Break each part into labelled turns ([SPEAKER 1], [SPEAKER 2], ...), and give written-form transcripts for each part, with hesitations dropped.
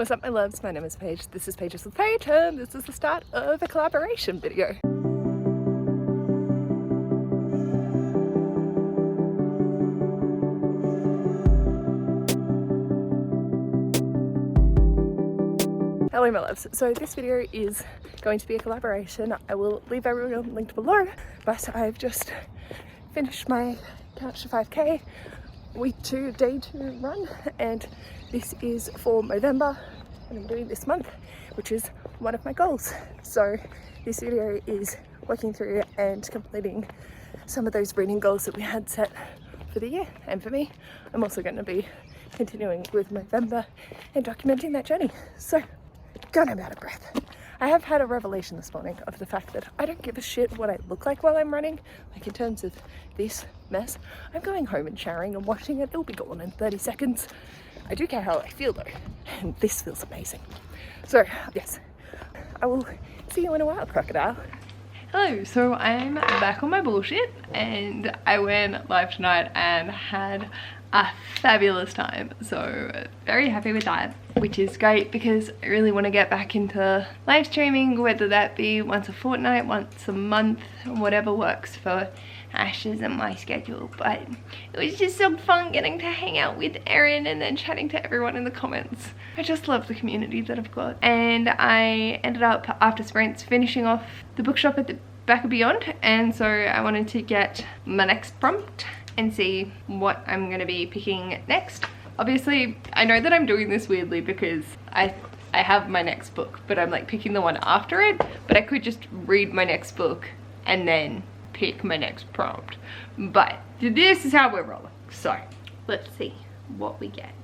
[SPEAKER 1] What's up my loves, my name is Paige, this is Pages with Paige, and this is the start of a collaboration video. Hello my loves, so this video is going to be a collaboration. I will leave everyone linked below, but I've just finished my Couch to 5k week 2 day 2 run, and this is for Movember and I'm doing this month, which is one of my goals. So this video is working through and completing some of those reading goals that we had set for the year. And for me, I'm also going to be continuing with Movember and documenting that journey. So God, I'm out of breath. I have had a revelation this morning of the fact that I don't give a shit what I look like while I'm running. Like in terms of this mess, I'm going home and showering and washing it. It'll be gone in 30 seconds. I do care how I feel though, and this feels amazing. So yes, I will see you in a while, crocodile.
[SPEAKER 2] Hello, so I'm back on my bullshit and I went live tonight and had a fabulous time, so very happy with that, which is great because I really want to get back into live streaming, whether that be once a fortnight, once a month, whatever works for Ash's and my schedule. But it was just so fun getting to hang out with Erin and then chatting to everyone in the comments. I just love the community that I've got, and I ended up after sprints finishing off the bookshop at the back of Beyond, and so I wanted to get my next prompt and see what I'm going to be picking next. Obviously I know that I'm doing this weirdly because I have my next book, but I'm like picking the one after it, but I could just read my next book and then pick my next prompt. But this is how we're rolling, so let's see what we get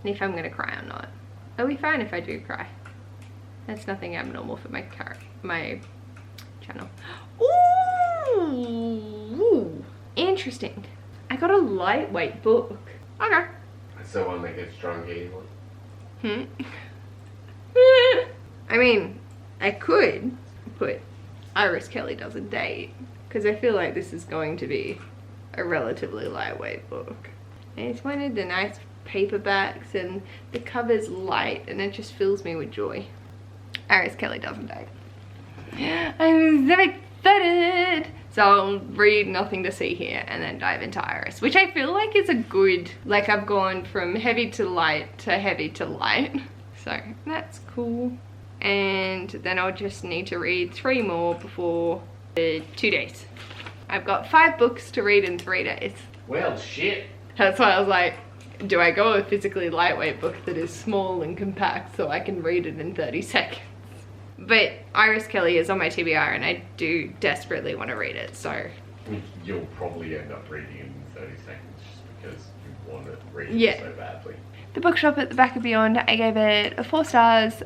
[SPEAKER 2] and if I'm gonna cry or not. Are we fine if I do cry? That's nothing abnormal for my channel. Ooh, interesting. I got a lightweight book. Okay.
[SPEAKER 3] So one that gets drunk easily.
[SPEAKER 2] I mean, I could put Iris Kelly Doesn't Date, because I feel like this is going to be a relatively lightweight book. And it's one of the nice paperbacks and the cover's light and it just fills me with joy. Iris Kelly Doesn't Date. I'm so excited! So I'll read Nothing to See Here and then dive into Iris, which I feel like is a good, like I've gone from heavy to light to heavy to light. So that's cool. And then I'll just need to read 3 more before the 2 days. I've got 5 books to read in 3 days.
[SPEAKER 3] Well, shit.
[SPEAKER 2] That's why I was like, do I go a physically lightweight book that is small and compact so I can read it in 30 seconds? But Iris Kelly is on my TBR and I do desperately want to read it, so.
[SPEAKER 3] You'll probably end up reading it in 30 seconds just because you want to read it so badly.
[SPEAKER 2] The bookshop at the back of Beyond, I gave it 4 stars.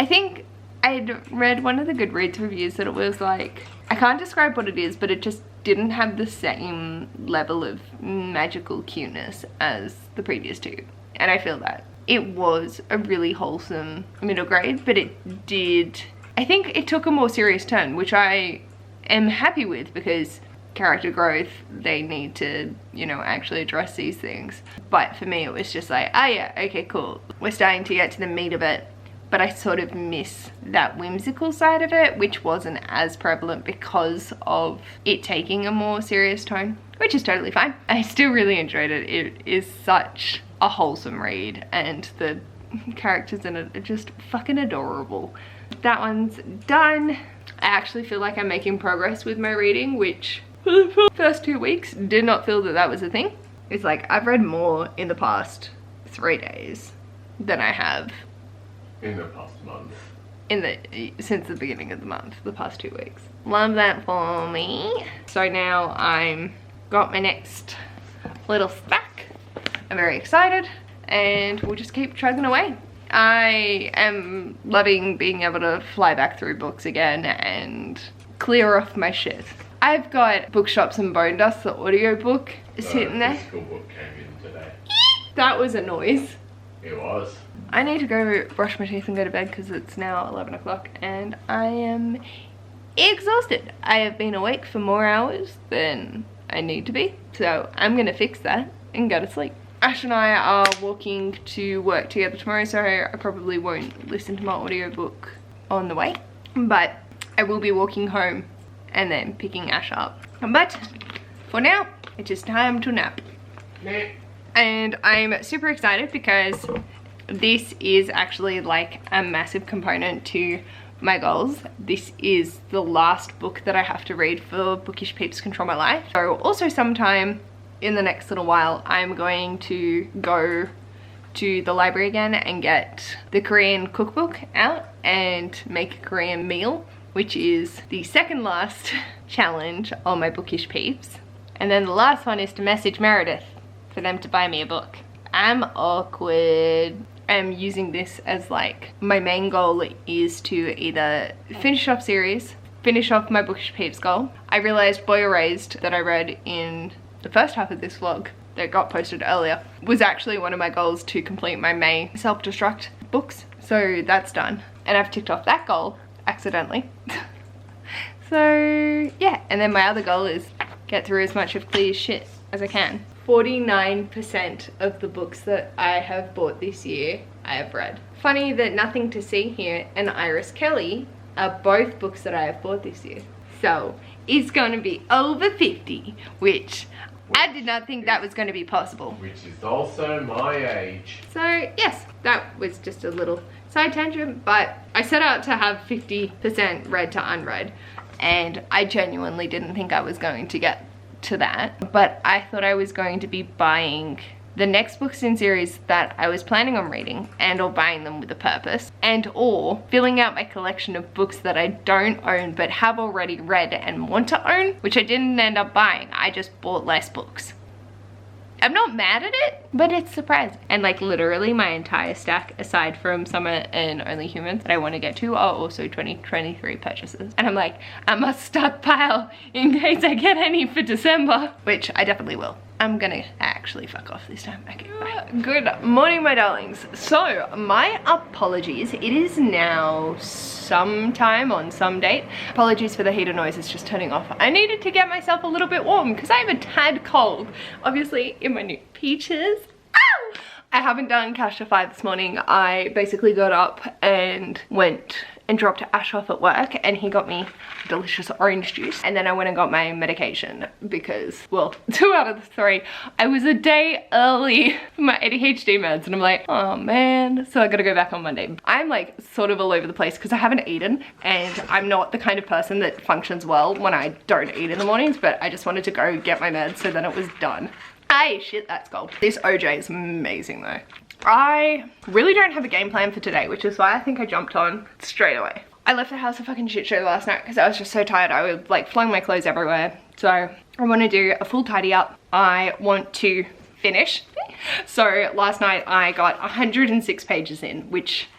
[SPEAKER 2] I think I'd read one of the Goodreads reviews that it was like, I can't describe what it is, but it just didn't have the same level of magical cuteness as the previous 2. And I feel that. It was a really wholesome middle grade, but it did, I think it took a more serious turn, which I am happy with because character growth, they need to, you know, actually address these things. But for me, it was just like, oh yeah, okay, cool. We're starting to get to the meat of it, but I sort of miss that whimsical side of it, which wasn't as prevalent because of it taking a more serious tone, which is totally fine. I still really enjoyed it. It is such a wholesome read and the characters in it are just fucking adorable. That one's done. I actually feel like I'm making progress with my reading, which for the first 2 weeks did not feel that that was a thing. It's like I've read more in the past 3 days than I have
[SPEAKER 3] in the past month.
[SPEAKER 2] Since the beginning of the month, the past 2 weeks. Love that for me. So now I'm got my next little stack. I'm very excited and we'll just keep chugging away. I am loving being able to fly back through books again and clear off my shit. I've got Bookshops and Bone Dust, the audiobook, sitting there.
[SPEAKER 3] The physical book came in today.
[SPEAKER 2] That was a noise.
[SPEAKER 3] It was. I
[SPEAKER 2] need to go brush my teeth and go to bed because it's now 11 o'clock and I am exhausted. I have been awake for more hours than I need to be, so I'm gonna fix that and go to sleep. Ash and I are walking to work together tomorrow, so I probably won't listen to my audiobook on the way, but I will be walking home and then picking Ash up. But for now, it is time to nap. And I'm super excited because this is actually like a massive component to my goals. This is the last book that I have to read for Bookish Peeps Control My Life. So also sometime in the next little while, I'm going to go to the library again and get the Korean cookbook out and make a Korean meal, which is the second last challenge on my Bookish Peeps. And then the last one is to message Meredith for them to buy me a book. I'm awkward. I'm using this as like, my main goal is to either finish off series, finish off my Bookish Peeps goal. I realized Boy Erased that I read in the first half of this vlog that got posted earlier was actually one of my goals to complete my May self-destruct books. So that's done. And I've ticked off that goal accidentally. So yeah, and then my other goal is get through as much of Clear's shit as I can. 49% of the books that I have bought this year I have read. Funny that Nothing to See Here and Iris Kelly are both books that I have bought this year. So it's going to be over 50, which I did not think that was going to be possible.
[SPEAKER 3] Which is also my age.
[SPEAKER 2] So yes, that was just a little side tangent, but I set out to have 50% read to unread, and I genuinely didn't think I was going to get to that, but I thought I was going to be buying the next books in series that I was planning on reading, and or buying them with a purpose, and or filling out my collection of books that I don't own but have already read and want to own, which I didn't end up buying. I just bought less books. I'm not mad at it, but it's surprising. And like literally my entire stack, aside from Summer and Only Humans that I want to get to, are also 2023 purchases. And I'm like, I must stockpile in case I get any for December, which I definitely will. I'm gonna actually fuck off this time. Okay, bye. Good morning, my darlings. So, my apologies. It is now sometime on some date. Apologies for the heater noise, it's just turning off. I needed to get myself a little bit warm because I have a tad cold. Obviously, in my new peaches. Ow! I haven't done Cash to 5 this morning. I basically got up and went and dropped Ash off at work, and he got me delicious orange juice, and then I went and got my medication because, well, 2 out of the 3 I was a day early for my ADHD meds, and I'm like, oh man, so I gotta go back on Monday. I'm like sort of all over the place because I haven't eaten, and I'm not the kind of person that functions well when I don't eat in the mornings, but I just wanted to go get my meds so then it was done. Ay, shit, that's cold. This OJ is amazing though. I really don't have a game plan for today, which is why I think I jumped on straight away. I left the house a fucking shit show last night because I was just so tired. I was like flung my clothes everywhere. So I want to do a full tidy up. I want to finish. So last night I got 106 pages in, which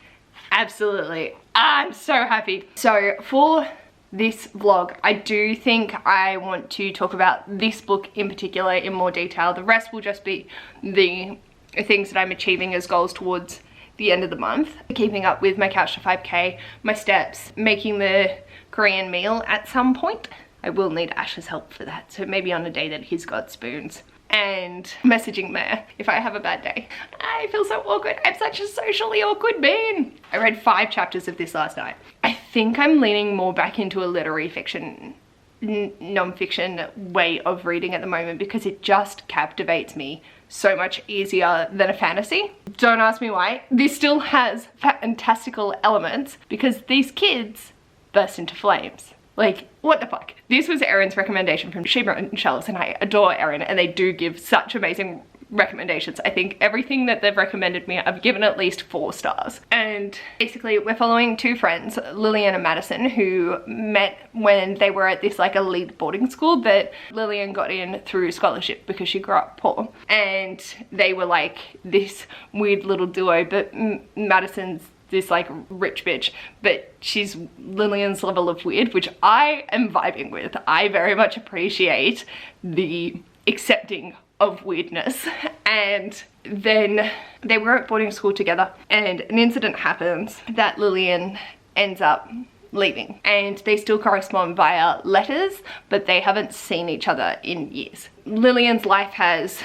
[SPEAKER 2] absolutely, I'm so happy. So for this vlog, I do think I want to talk about this book in particular in more detail. The rest will just be the things that I'm achieving as goals towards the end of the month. Keeping up with my Couch to 5K, my steps, making the Korean meal at some point. I will need Ash's help for that, so maybe on a day that he's got spoons. And messaging Mare if I have a bad day. I feel so awkward. I'm such a socially awkward bean. I read 5 chapters of this last night. I think I'm leaning more back into a literary fiction, non-fiction way of reading at the moment because it just captivates me so much easier than a fantasy. Don't ask me why. This still has fantastical elements because these kids burst into flames. Like, what the fuck? This was Erin's recommendation from Sheba and Shelves, and I adore Erin, and they do give such amazing recommendations. I think everything that they've recommended me, I've given at least 4 stars. And basically we're following 2 friends, Lillian and Madison, who met when they were at this like elite boarding school that Lillian got in through scholarship because she grew up poor. And they were like this weird little duo, but Madison's this like rich bitch, but she's Lillian's level of weird, which I am vibing with. I very much appreciate the accepting of weirdness. And then they were at boarding school together, and an incident happens that Lillian ends up leaving, and they still correspond via letters, but they haven't seen each other in years. Lillian's life has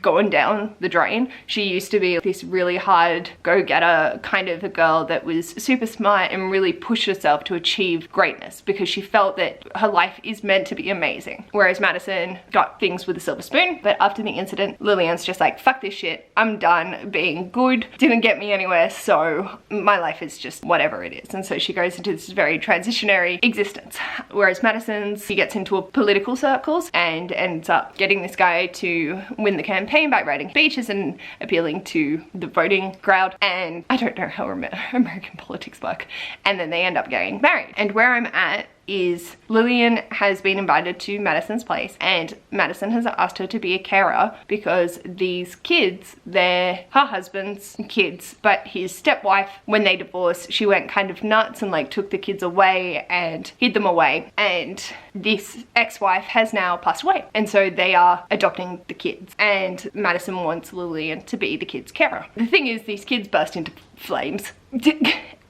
[SPEAKER 2] gone down the drain. She used to be this really hard go-getter kind of a girl that was super smart and really pushed herself to achieve greatness because she felt that her life is meant to be amazing. Whereas Madison got things with a silver spoon. But after the incident, Lillian's just like, fuck this shit. I'm done being good. Didn't get me anywhere, so my life is just whatever it is. And so she goes into this very transitionary existence. Whereas Madison's, she gets into a political circles and ends up getting this guy to win the campaign by writing speeches and appealing to the voting crowd. And I don't know how American politics work. And then they end up getting married. And where I'm at is Lillian has been invited to Madison's place, and Madison has asked her to be a carer because these kids, they're her husband's kids, but his stepwife, when they divorced, she went kind of nuts and like took the kids away and hid them away, and this ex-wife has now passed away, and so they are adopting the kids, and Madison wants Lillian to be the kids' carer. The thing is, these kids burst into flames.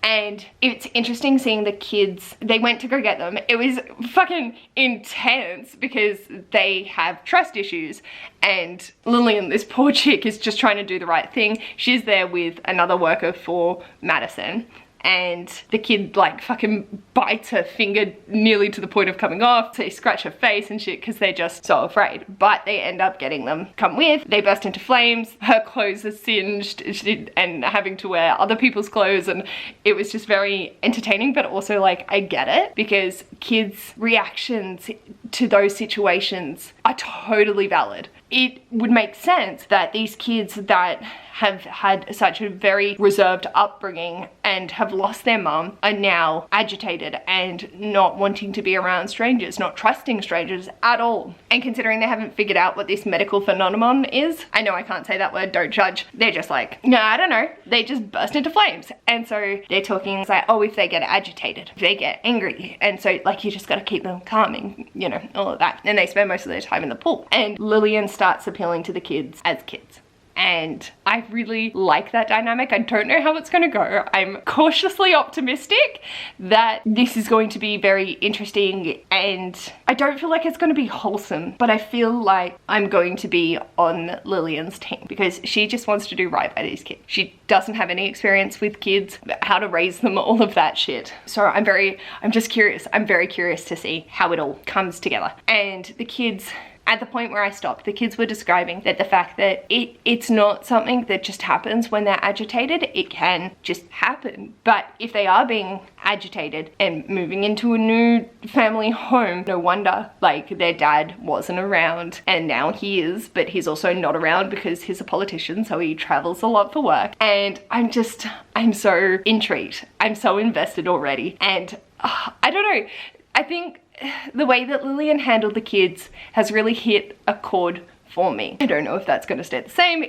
[SPEAKER 2] And it's interesting seeing the kids, they went to go get them. It was fucking intense because they have trust issues, and Lillian, this poor chick, is just trying to do the right thing. She's there with another worker for Madison, and the kid like fucking bites her finger nearly to the point of coming off. They scratch her face and shit because they're just so afraid, but they end up getting them come with. They burst into flames, her clothes are singed and having to wear other people's clothes, and it was just very entertaining. But also, like, I get it because kids' reactions to those situations are totally valid. It would make sense that these kids that have had such a very reserved upbringing and have lost their mum are now agitated and not wanting to be around strangers, not trusting strangers at all. And considering they haven't figured out what this medical phenomenon is, I know I can't say that word, don't judge, they're just like, no, I don't know, they just burst into flames. And so they're talking like, oh, if they get agitated, if they get angry, and so like you just gotta keep them calming, you know, all of that. And they spend most of their time in the pool. And Lillian starts appealing to the kids as kids. And I really like that dynamic. I don't know how it's going to go. I'm cautiously optimistic that this is going to be very interesting, and I don't feel like it's going to be wholesome, but I feel like I'm going to be on Lillian's team because she just wants to do right by these kids. She doesn't have any experience with kids, how to raise them, all of that shit. So I'm just curious. I'm very curious to see how it all comes together. And the kids, at the point where I stopped, the kids were describing that the fact that it's not something that just happens when they're agitated, it can just happen. But if they are being agitated and moving into a new family home, no wonder, like, their dad wasn't around and now he is, but he's also not around because he's a politician, so he travels a lot for work. And I'm so intrigued. I'm so invested already. And I don't know, I think the way that Lillian handled the kids has really hit a chord for me. I don't know if that's going to stay the same,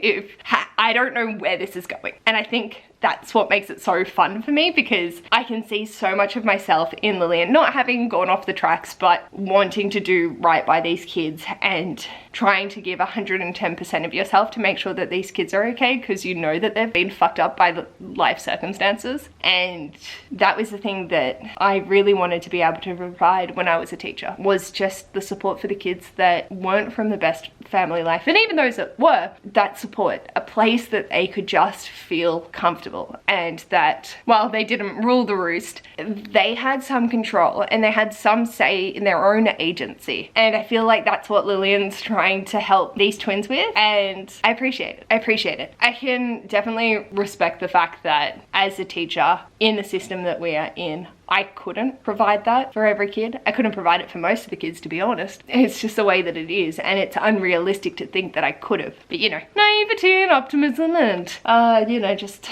[SPEAKER 2] I don't know where this is going. And I think that's what makes it so fun for me, because I can see so much of myself in Lillian, not having gone off the tracks, but wanting to do right by these kids and trying to give 110% of yourself to make sure that these kids are okay, because you know that they've been fucked up by the life circumstances. And that was the thing that I really wanted to be able to provide when I was a teacher, was just the support for the kids that weren't from the best family life, and even those that were, that support, a place that they could just feel comfortable, and that while they didn't rule the roost, they had some control and they had some say in their own agency. And I feel like that's what Lillian's trying to help these twins with, and I appreciate it. I appreciate it. I can definitely respect the fact that as a teacher in the system that we are in, I couldn't provide that for every kid. I couldn't provide it for most of the kids, to be honest. It's just the way that it is, and it's unrealistic to think that I could have. But, you know, naivety and optimism and, you know, just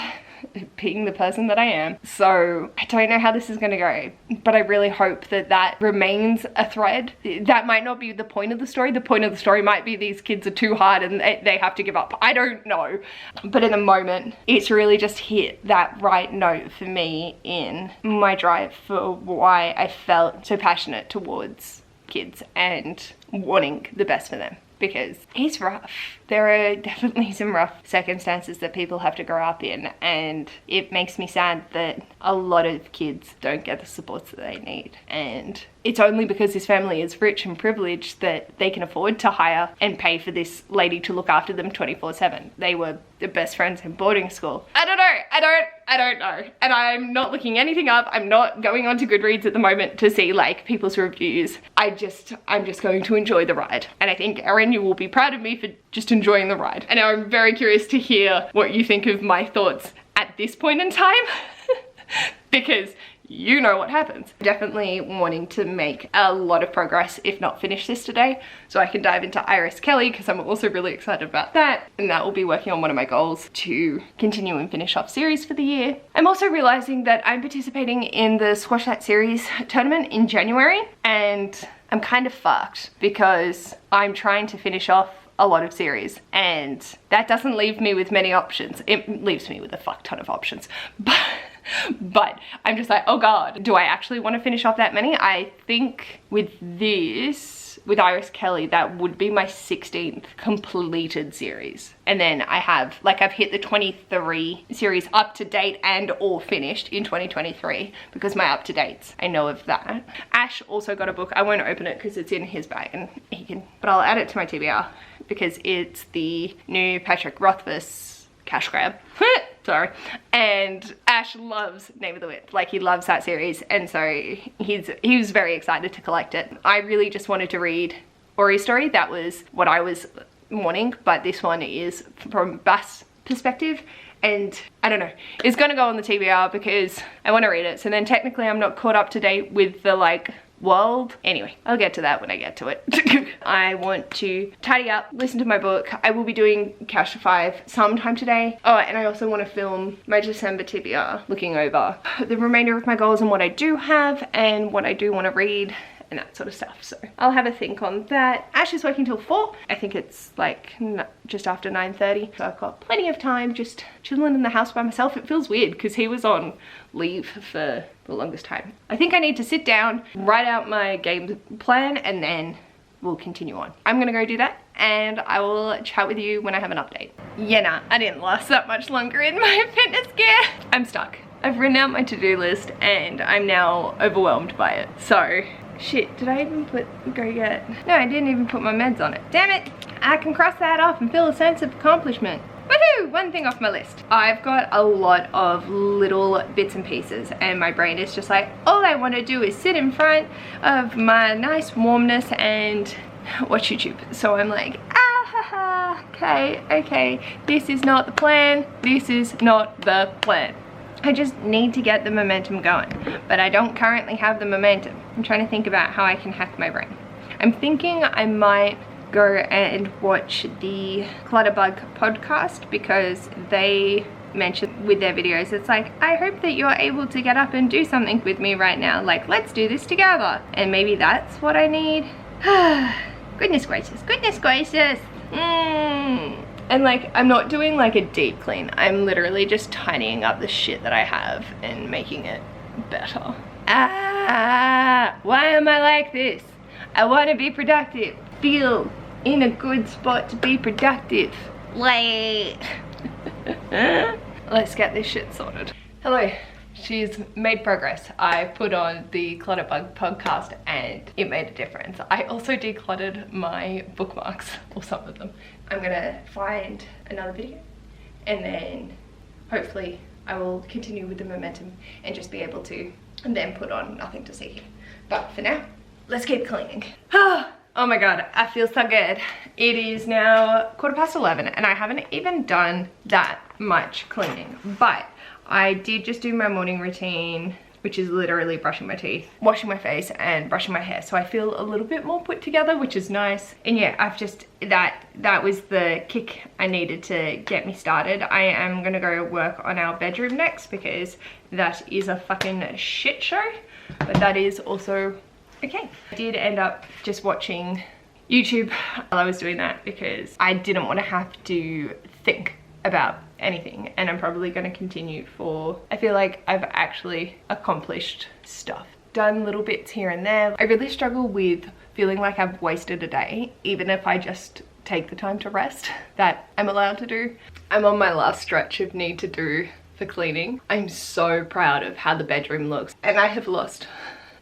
[SPEAKER 2] being the person that I am. So I don't know how this is going to go, but I really hope that that remains a thread. That might not be the point of the story. The point of the story might be these kids are too hard and they have to give up. I don't know. But in the moment, it's really just hit that right note for me in my drive for why I felt so passionate towards kids and wanting the best for them. Because it's rough. there are definitely some rough circumstances that people have to grow up in, and it makes me sad that a lot of kids don't get the supports that they need. And it's only because this family is rich and privileged that they can afford to hire and pay for this lady to look after them 24/7. They were the best friends in boarding school. I don't know. I don't know. And I'm not looking anything up. I'm not going on to Goodreads at the moment to see like people's reviews. I'm just going to enjoy the ride. And I think Erin, you will be proud of me for just enjoying the ride. And I'm very curious to hear what you think of my thoughts at this point in time because you know what happens. Definitely wanting to make a lot of progress, if not finish this today, so I can dive into Iris Kelly, because I'm also really excited about that, and that will be working on one of my goals to continue and finish off series for the year. I'm also realizing that I'm participating in the Squash That Series tournament in January, and I'm kind of fucked because I'm trying to finish off a lot of series, and that doesn't leave me with many options. It leaves me with a fuck ton of options, but I'm just like, oh god, do I actually want to finish off that many? I think with this, with Iris Kelly, that would be my 16th completed series. And then I have, like, I've hit the 23 series up to date and or finished in 2023 because my up to dates, I know of that. Ash also got a book. I won't open it because it's in his bag and he can, but I'll add it to my TBR because it's the new Patrick Rothfuss cash grab. Sorry. And Ash loves Name of the Whip. Like, he loves that series, and so he was very excited to collect it. I really just wanted to read Ori's story. That was what I was wanting, but this one is from Bass' perspective, and I don't know, it's gonna go on the TBR because I want to read it. So then technically I'm not caught up to date with the like world. Anyway, I'll get to that when I get to it. I want to tidy up, listen to my book. I will be doing Couch to 5 sometime today. Oh, and I also want to film my December TBR, looking over the remainder of my goals and what I do have and what I do want to read and that sort of stuff. So I'll have a think on that. Ash is working till 4. I think it's like just after 9:30. So I've got plenty of time just chilling in the house by myself. It feels weird because he was on leave for the longest time. I think I need to sit down, write out my game plan, and then we'll continue on. I'm gonna go do that, and I will chat with you when I have an update. Yeah, nah, I didn't last that much longer in my fitness gear. I'm stuck. I've written out my to-do list and I'm now overwhelmed by it. So, shit, did I even go get? No, I didn't even put my meds on it. Damn it! I can cross that off and feel a sense of accomplishment. Woohoo! One thing off my list. I've got a lot of little bits and pieces, and my brain is just like, all I want to do is sit in front of my nice warmness and watch YouTube. So I'm like, okay, this is not the plan. This is not the plan. I just need to get the momentum going, but I don't currently have the momentum. I'm trying to think about how I can hack my brain. I'm thinking I might go and watch the Clutterbug podcast because they mentioned with their videos, it's like, I hope that you're able to get up and do something with me right now. Like, let's do this together. And maybe that's what I need. Goodness gracious, goodness gracious. And like, I'm not doing like a deep clean. I'm literally just tidying up the shit that I have and making it better. Why am I like this? I want to be productive. Feel in a good spot to be productive. Wait. Let's get this shit sorted. Hello. She's made progress. I put on the Clutterbug podcast and it made a difference. I also decluttered my bookmarks, or some of them. I'm gonna find another video and then hopefully I will continue with the momentum and just be able to and then put on Nothing to See Here. But for now, let's keep cleaning. Oh my god, I feel so good. It is now 11:15 and I haven't even done that much cleaning, but I did just do my morning routine, which is literally brushing my teeth, washing my face and brushing my hair. So I feel a little bit more put together, which is nice. And yeah, I've just, that was the kick I needed to get me started. I am gonna go work on our bedroom next because that is a fucking shit show, but that is also okay. I did end up just watching YouTube while I was doing that because I didn't want to have to think about anything, and I'm probably going to continue for, I feel like I've actually accomplished stuff, done little bits here and there. I really struggle with feeling like I've wasted a day, even if I just take the time to rest that I'm allowed to do. I'm on my last stretch of need to do for cleaning. I'm so proud of how the bedroom looks, and I have lost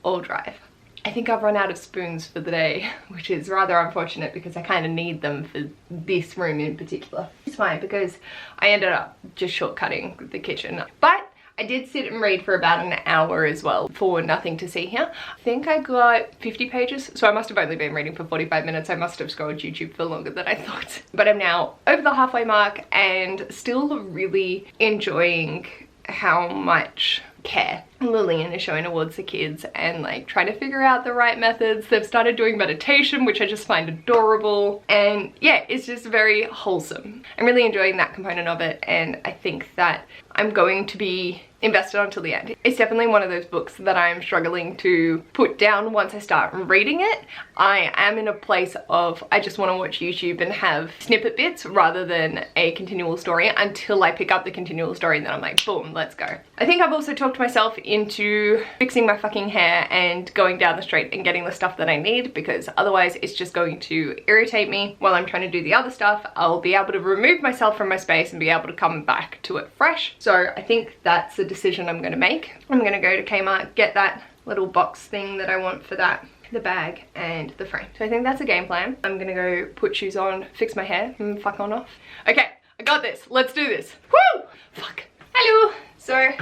[SPEAKER 2] all drive. I think I've run out of spoons for the day, which is rather unfortunate because I kind of need them for this room in particular. It's fine because I ended up just shortcutting the kitchen. But I did sit and read for about an hour as well for Nothing to See Here. I think I got 50 pages, so I must have only been reading for 45 minutes. I must have scrolled YouTube for longer than I thought. But I'm now over the halfway mark and still really enjoying how much care Lillian is showing towards the kids and like trying to figure out the right methods. They've started doing meditation, which I just find adorable, and yeah, it's just very wholesome. I'm really enjoying that component of it, and I think that I'm going to be invested until the end. It's definitely one of those books that I'm struggling to put down once I start reading it. I am in a place of I just want to watch YouTube and have snippet bits rather than a continual story until I pick up the continual story, and then I'm like, boom, let's go. I think I've also talked myself into fixing my fucking hair and going down the street and getting the stuff that I need, because otherwise it's just going to irritate me while I'm trying to do the other stuff. I'll be able to remove myself from my space and be able to come back to it fresh. So I think that's the decision I'm going to make. I'm going to go to Kmart, get that little box thing that I want for that, the bag and the frame. So I think that's a game plan. I'm going to go put shoes on, fix my hair and fuck on off. Okay, I got this. Let's do this. Woo! Fuck. Hello. So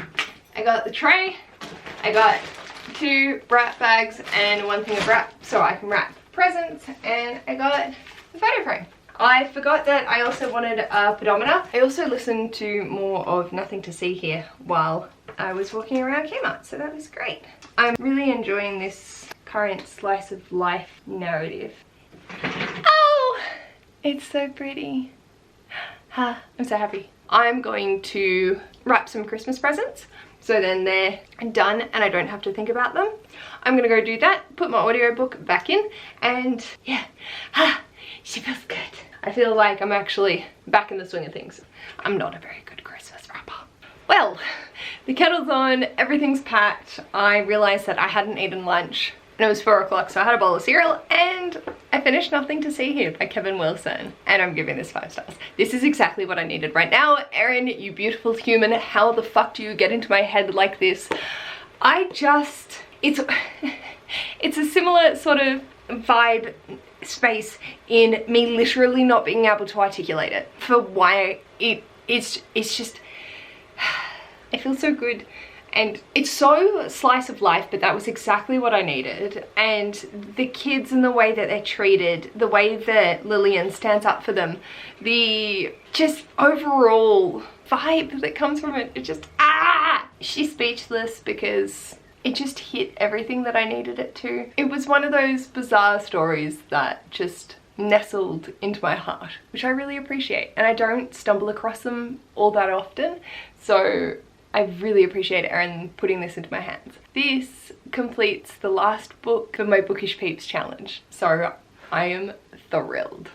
[SPEAKER 2] I got the tray, I got 2 wrap bags and 1 thing of wrap so I can wrap presents, and I got the photo frame. I forgot that I also wanted a pedometer. I also listened to more of Nothing to See Here while I was walking around Kmart, so that was great. I'm really enjoying this current slice of life narrative. Oh, it's so pretty. I'm so happy. I'm going to wrap some Christmas presents, so then they're done and I don't have to think about them. I'm gonna go do that, put my audiobook back in, and yeah, she feels good. I feel like I'm actually back in the swing of things. I'm not a very good Christmas wrapper. Well, the kettle's on, everything's packed. I realized that I hadn't eaten lunch and it was 4 o'clock, so I had a bowl of cereal and I finished Nothing to See Here by Kevin Wilson, and I'm giving this 5 stars. This is exactly what I needed right now. Erin, you beautiful human, how the fuck do you get into my head like this? It's a similar sort of vibe space in me literally not being able to articulate it for why it's just, it feels so good. And it's so slice of life, but that was exactly what I needed. And the kids and the way that they're treated, the way that Lillian stands up for them, the just overall vibe that comes from it, it just, she's speechless because it just hit everything that I needed it to. It was one of those bizarre stories that just nestled into my heart, which I really appreciate. And I don't stumble across them all that often, so I really appreciate Erin putting this into my hands. This completes the last book of my Bookish Peeps challenge, so I am thrilled.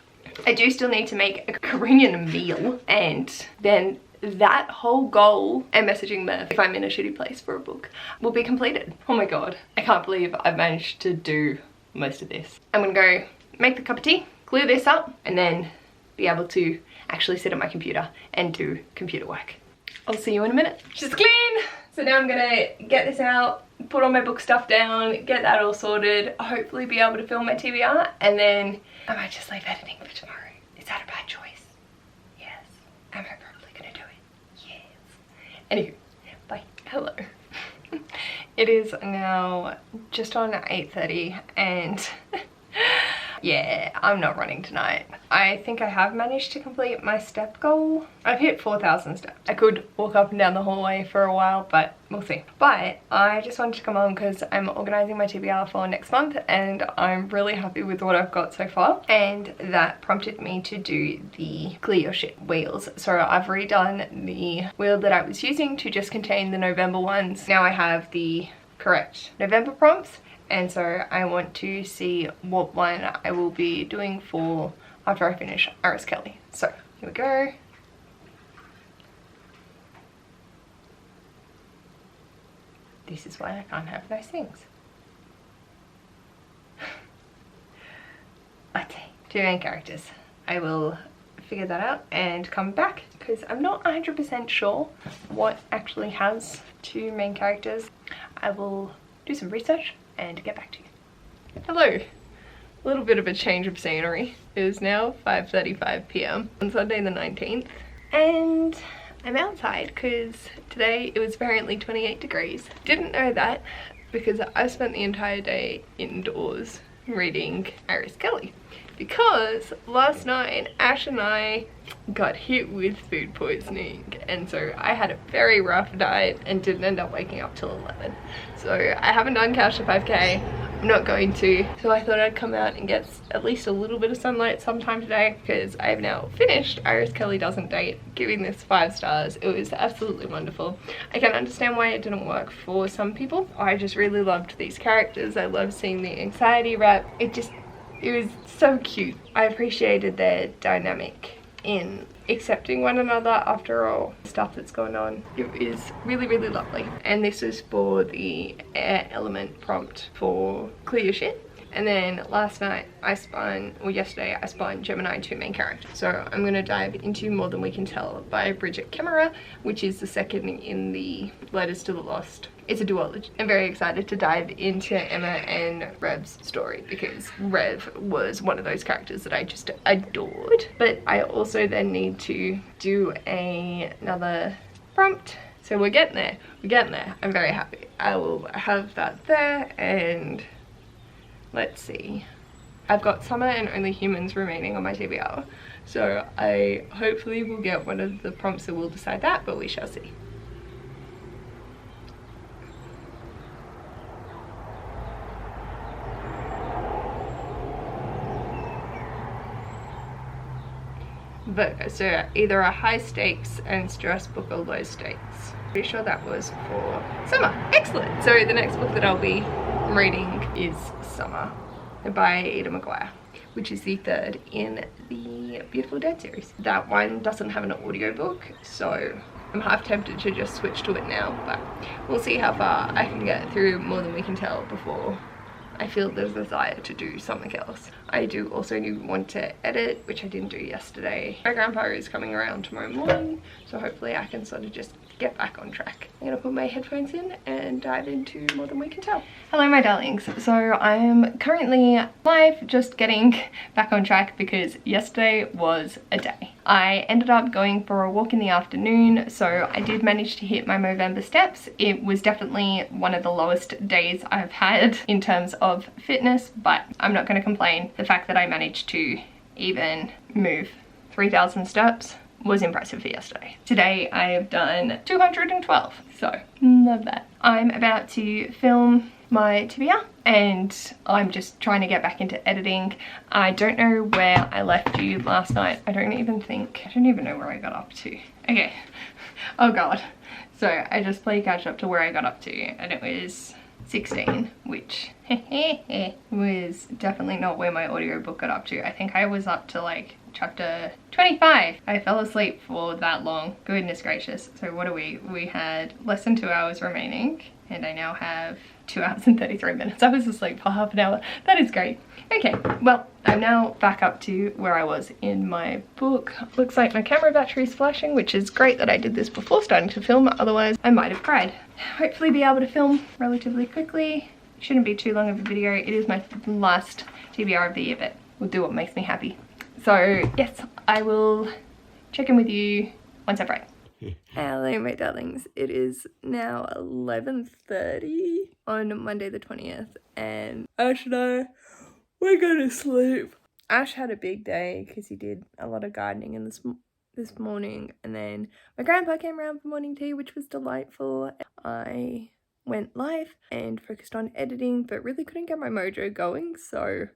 [SPEAKER 2] I do still need to make a Korean meal, and then that whole goal and messaging Murph if I'm in a shitty place for a book will be completed. Oh my god, I can't believe I've managed to do most of this. I'm gonna go make the cup of tea, clear this up, and then be able to actually sit at my computer and do computer work. I'll see you in a minute. She's clean! So now I'm gonna get this out, put all my book stuff down, get that all sorted, hopefully be able to film my TBR, and then I might just leave editing for tomorrow. Is that a bad choice? Yes. Am I probably gonna do it? Yes. Anywho, bye. Hello. It is now just on 8:30 and yeah, I'm not running tonight. I think I have managed to complete my step goal. I've hit 4,000 steps. I could walk up and down the hallway for a while, but we'll see. But I just wanted to come on because I'm organising my TBR for next month and I'm really happy with what I've got so far. And that prompted me to do the Clear Your Shit wheels. So I've redone the wheel that I was using to just contain the November ones. Now I have the correct November prompts. And so I want to see what one I will be doing for after I finish Iris Kelly. So here we go. This is why I can't have nice things. Okay, 2 main characters. I will figure that out and come back, because I'm not 100% sure what actually has 2 main characters. I will do some research and get back to you. Hello. A little bit of a change of scenery. It is now 5:35 p.m. on Sunday the 19th, and I'm outside because today it was apparently 28 degrees. Didn't know that because I spent the entire day indoors reading Iris Kelly, because last night Ash and I got hit with food poisoning, and so I had a very rough night and didn't end up waking up till 11. So I haven't done Couch to 5k. I'm not going to, so I thought I'd come out and get at least a little bit of sunlight sometime today, because I have now finished Iris Kelly Doesn't Date, giving this 5 stars. It was absolutely wonderful. I can understand why it didn't work for some people. I just really loved these characters. I love seeing the anxiety rap. It was so cute. I appreciated their dynamic in accepting one another after all the stuff that's going on. It is really, really lovely. And this is for the air element prompt for Clear Your Shit. And then last night yesterday I spun Gemini 2 main characters. So I'm going to dive into More Than We Can Tell by Bridget Kemmerer, which is the second in the Letters to the Lost. It's a duology. I'm very excited to dive into Emma and Rev's story, because Rev was one of those characters that I just adored. But I also then need to do another prompt. So we're getting there. We're getting there. I'm very happy. I will have that there, and let's see. I've got Summer and Only Humans remaining on my TBR. So I hopefully will get one of the prompts that will decide that, but we shall see. Virgo, so either a high stakes and stress book or low stakes. Pretty sure that was for Summer. Excellent. So the next book that I'll be reading is Summer by Ada McGuire, which is the 3rd in the Beautiful Dead series. That one doesn't have an audiobook, so I'm half tempted to just switch to it now, but we'll see how far I can get through More Than We Can Tell before I feel the desire to do something else. I do also want to edit, which I didn't do yesterday. My grandpa is coming around tomorrow morning, so hopefully I can sort of just get back on track. I'm gonna put my headphones in and dive into More Than We Can Tell. Hello my darlings. So I'm currently live, just getting back on track because yesterday was a day. I ended up going for a walk in the afternoon, so I did manage to hit my Movember steps. It was definitely one of the lowest days I've had in terms of fitness, but I'm not gonna complain. The fact that I managed to even move 3,000 steps was impressive for yesterday. Today I have done 212, so love that. I'm about to film my TBR and I'm just trying to get back into editing. I don't know where I left you last night. I don't even know where I got up to. Okay, oh god. So I just played catch up to where I got up to, and it was 16, which was definitely not where my audiobook got up to. I think I was up to like chapter 25. I fell asleep for that long. Goodness gracious. So what are we had less than 2 hours remaining, and I now have 2 hours and 33 minutes. I was asleep for half an hour. That is great. Okay, well, I'm now back up to where I was in my book. Looks like my camera battery is flashing, which is great that I did this before starting to film, otherwise I might have cried. Hopefully be able to film relatively quickly. Shouldn't be too long of a video. It is my last TBR of the year, but we'll do what makes me happy. So yes, I will check in with you once I've read. Hello my darlings, it is now 11:30 on Monday the 20th, and Ash and I, we're going to sleep. Ash had a big day because he did a lot of gardening in this morning, and then my grandpa came around for morning tea, which was delightful. I went live and focused on editing, but really couldn't get my mojo going, so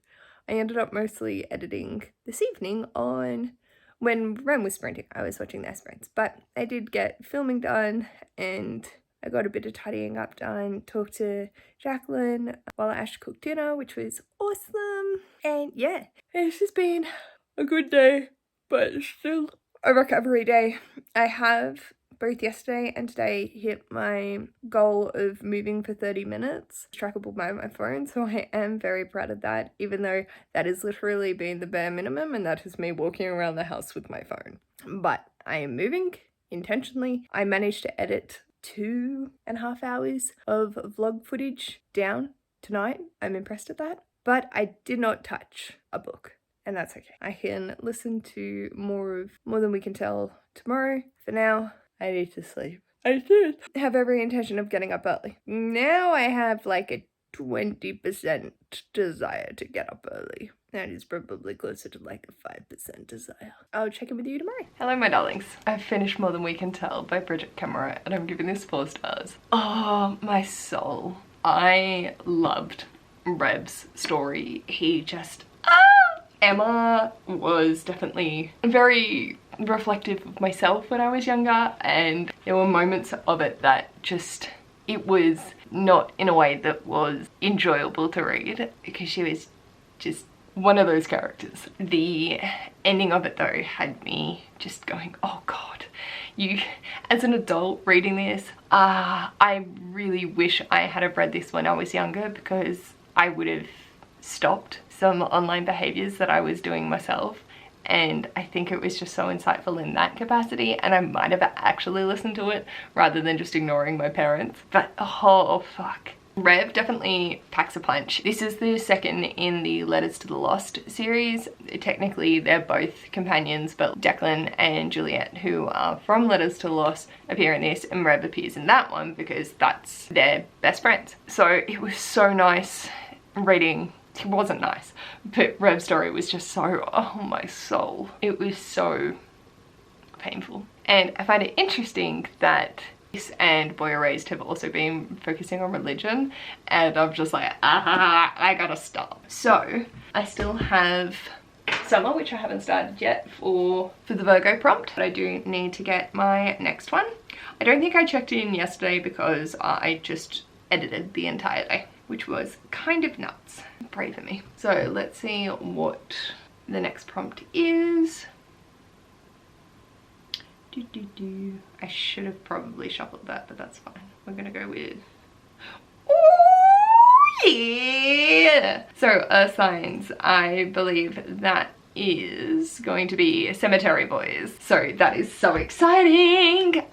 [SPEAKER 2] I ended up mostly editing this evening on when Ren was sprinting. I was watching their sprints, but I did get filming done and I got a bit of tidying up done, talked to Jacqueline while Ash cooked dinner, which was awesome. And yeah, it's just been a good day, but still a recovery day. I have
[SPEAKER 1] both yesterday and today hit my goal of moving for 30 minutes, trackable by my phone, so I am very proud of that, even though that has literally been the bare minimum, and that is me walking around the house with my phone. But I am moving intentionally. I managed to edit 2.5 hours of vlog footage down tonight. I'm impressed at that. But I did not touch a book, and that's okay. I can listen to more Than We Can Tell tomorrow. For now, I need to sleep. I did have every intention of getting up early. Now I have like a 20% desire to get up early. That is probably closer to like a 5% desire. I'll check in with you tomorrow.
[SPEAKER 2] Hello my darlings. I've finished More Than We Can Tell by Bridget Cameron, and I'm giving this 4 stars. Oh my soul. I loved Rev's story. He just Emma was definitely very reflective of myself when I was younger, and there were moments of it that just, it was not in a way that was enjoyable to read, because she was just one of those characters. The ending of it though had me just going, oh god, you, as an adult reading this, I really wish I had have read this when I was younger, because I would have stopped some online behaviors that I was doing myself, and I think it was just so insightful in that capacity, and I might have actually listened to it rather than just ignoring my parents. But oh fuck, Rev definitely packs a punch. This is the second in the Letters to the Lost series. Technically they're both companions, but Declan and Juliet, who are from Letters to the Lost, appear in this, and Rev appears in that one because that's their best friends. So it was so nice reading. It wasn't nice, but Rev's story was just so, oh my soul. It was so painful. And I find it interesting that this and Boy Erased have also been focusing on religion, and I'm just like, I gotta stop. So I still have Summer, which I haven't started yet for the Virgo prompt, but I do need to get my next one. I don't think I checked in yesterday because I just edited the entire day, which was kind of nuts. Pray for me. So let's see what the next prompt is. I should have probably shuffled that, but that's fine. We're gonna go with, oh yeah! So Earth signs, I believe that is going to be Cemetery Boys. So that is so exciting!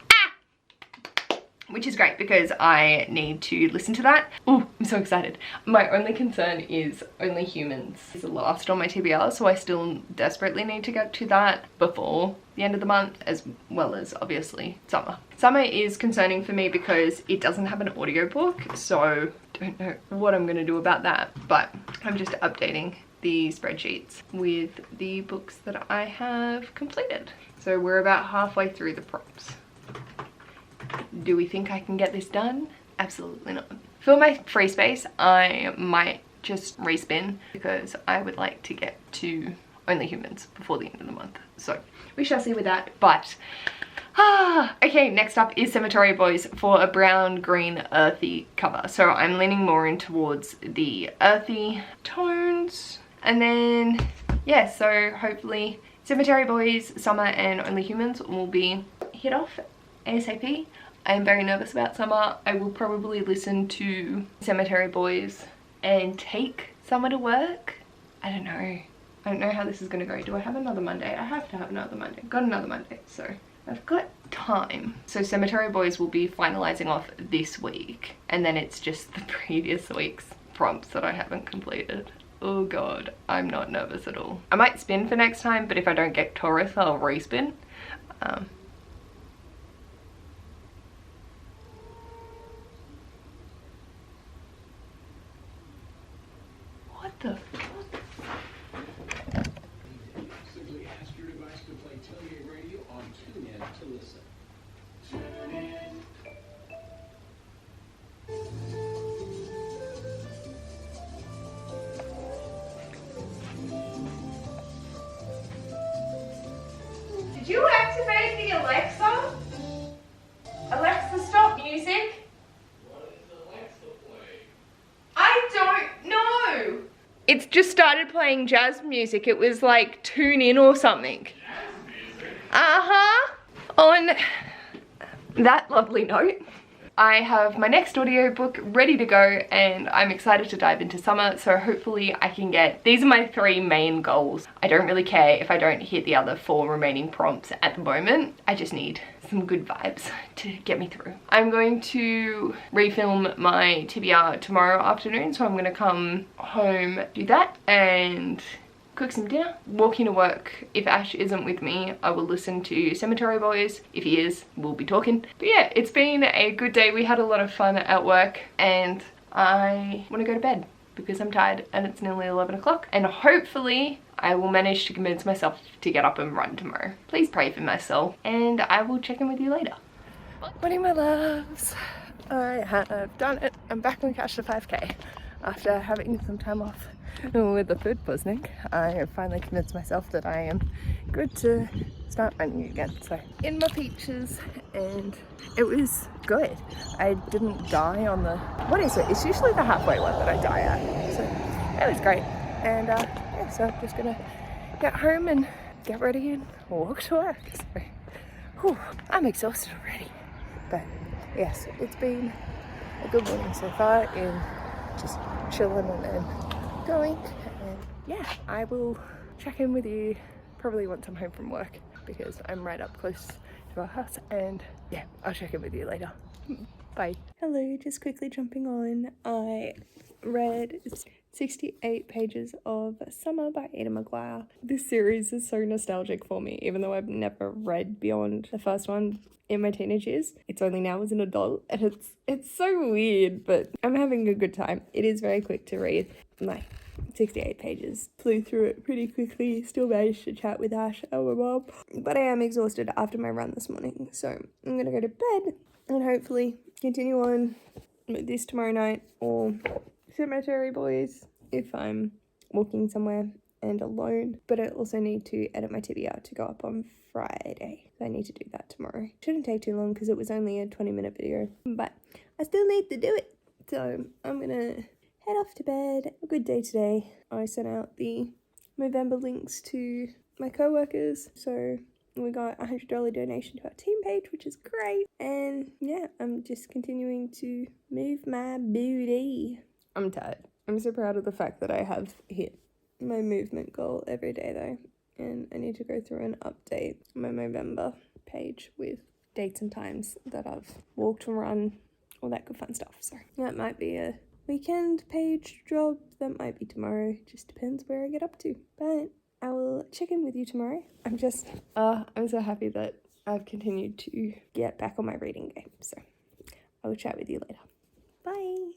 [SPEAKER 2] Which is great because I need to listen to that. Oh, I'm so excited. My only concern is Only Humans is the last on my TBR, so I still desperately need to get to that before the end of the month, as well as obviously Summer. Summer is concerning for me because it doesn't have an audiobook, so don't know what I'm gonna do about that, but I'm just updating the spreadsheets with the books that I have completed. So we're about halfway through the prompts. Do we think I can get this done? Absolutely not. For my free space, I might just respin because I would like to get to Only Humans before the end of the month. So we shall see with that, but okay, next up is Cemetery Boys for a brown, green, earthy cover. So I'm leaning more in towards the earthy tones. And then, yeah, so hopefully Cemetery Boys, Summer and Only Humans will be hit off ASAP. I am very nervous about Summer. I will probably listen to Cemetery Boys and take Summer to work. I don't know. I don't know how this is gonna go. Do I have another Monday? I have to have another Monday. Got another Monday, so I've got time. So Cemetery Boys will be finalizing off this week, and then it's just the previous week's prompts that I haven't completed. Oh god, I'm not nervous at all. I might spin for next time, but if I don't get Taurus, I'll respin. What the
[SPEAKER 4] Simply ask your device to play Tailgate Radio on TuneIn to listen. Tune in.
[SPEAKER 2] Did you activate the Alexa? Alexa, stop music.
[SPEAKER 3] What is Alexa playing?
[SPEAKER 2] I don't know. It's just started playing jazz music. It was like Tune In or something.
[SPEAKER 3] Jazz music?
[SPEAKER 2] Uh-huh. On that lovely note, I have my next audiobook ready to go and I'm excited to dive into summer, so hopefully I can get, these are my 3 main goals. I don't really care if I don't hit the other 4 remaining prompts at the moment. I just need some good vibes to get me through. I'm going to refilm my TBR tomorrow afternoon, so I'm going to come home, do that and cook some dinner, walk into work. If Ash isn't with me, I will listen to Cemetery Boys. If he is, we'll be talking. But yeah, it's been a good day. We had a lot of fun at work and I want to go to bed because I'm tired and it's nearly 11 o'clock, and hopefully I will manage to convince myself to get up and run tomorrow. Please pray for my soul and I will check in with you later.
[SPEAKER 1] Morning, my loves. I have done it. I'm back on couch to 5k after having some time off with the food poisoning. I have finally convinced myself that I am good to start running again. So in my peaches, and it was good. I didn't die on the, what is it? It's usually the halfway one that I die at. So it was great. And yeah, so I'm just gonna get home and get ready and walk to work. So whew, I'm exhausted already. But yes, it's been a good morning so far in just chilling and going, and yeah, I will check in with you probably once I'm home from work because I'm right up close to our house, and yeah, I'll check in with you later. Bye. Hello, just quickly jumping on. I read 68 pages of Summer by Ada Maguire. This series is so nostalgic for me, even though I've never read beyond the first one in my teenage years. It's only now as an adult, and it's so weird, but I'm having a good time. It is very quick to read. Like 68 pages. Flew through it pretty quickly. Still managed to chat with Ash, our mom. But I am exhausted after my run this morning, so I'm gonna go to bed and hopefully continue on with this tomorrow night or Cemetery Boys if I'm walking somewhere and alone. But I also need to edit my TBR to go up on Friday, so I need to do that tomorrow. Shouldn't take too long because it was only a 20-minute video, but I still need to do it. So I'm gonna head off to bed. A good day today. I sent out the Movember links to my co-workers, so we got a $100 donation to our team page, which is great. And yeah, I'm just continuing to move my booty. I'm tired. I'm so proud of the fact that I have hit my movement goal every day though, and I need to go through and update my Movember page with dates and times that I've walked and run, all that good fun stuff. So that might be a weekend page job, that might be tomorrow, just depends where I get up to. But I will check in with you tomorrow. I'm so happy that I've continued to get back on my reading game, so I will chat with you later. Bye.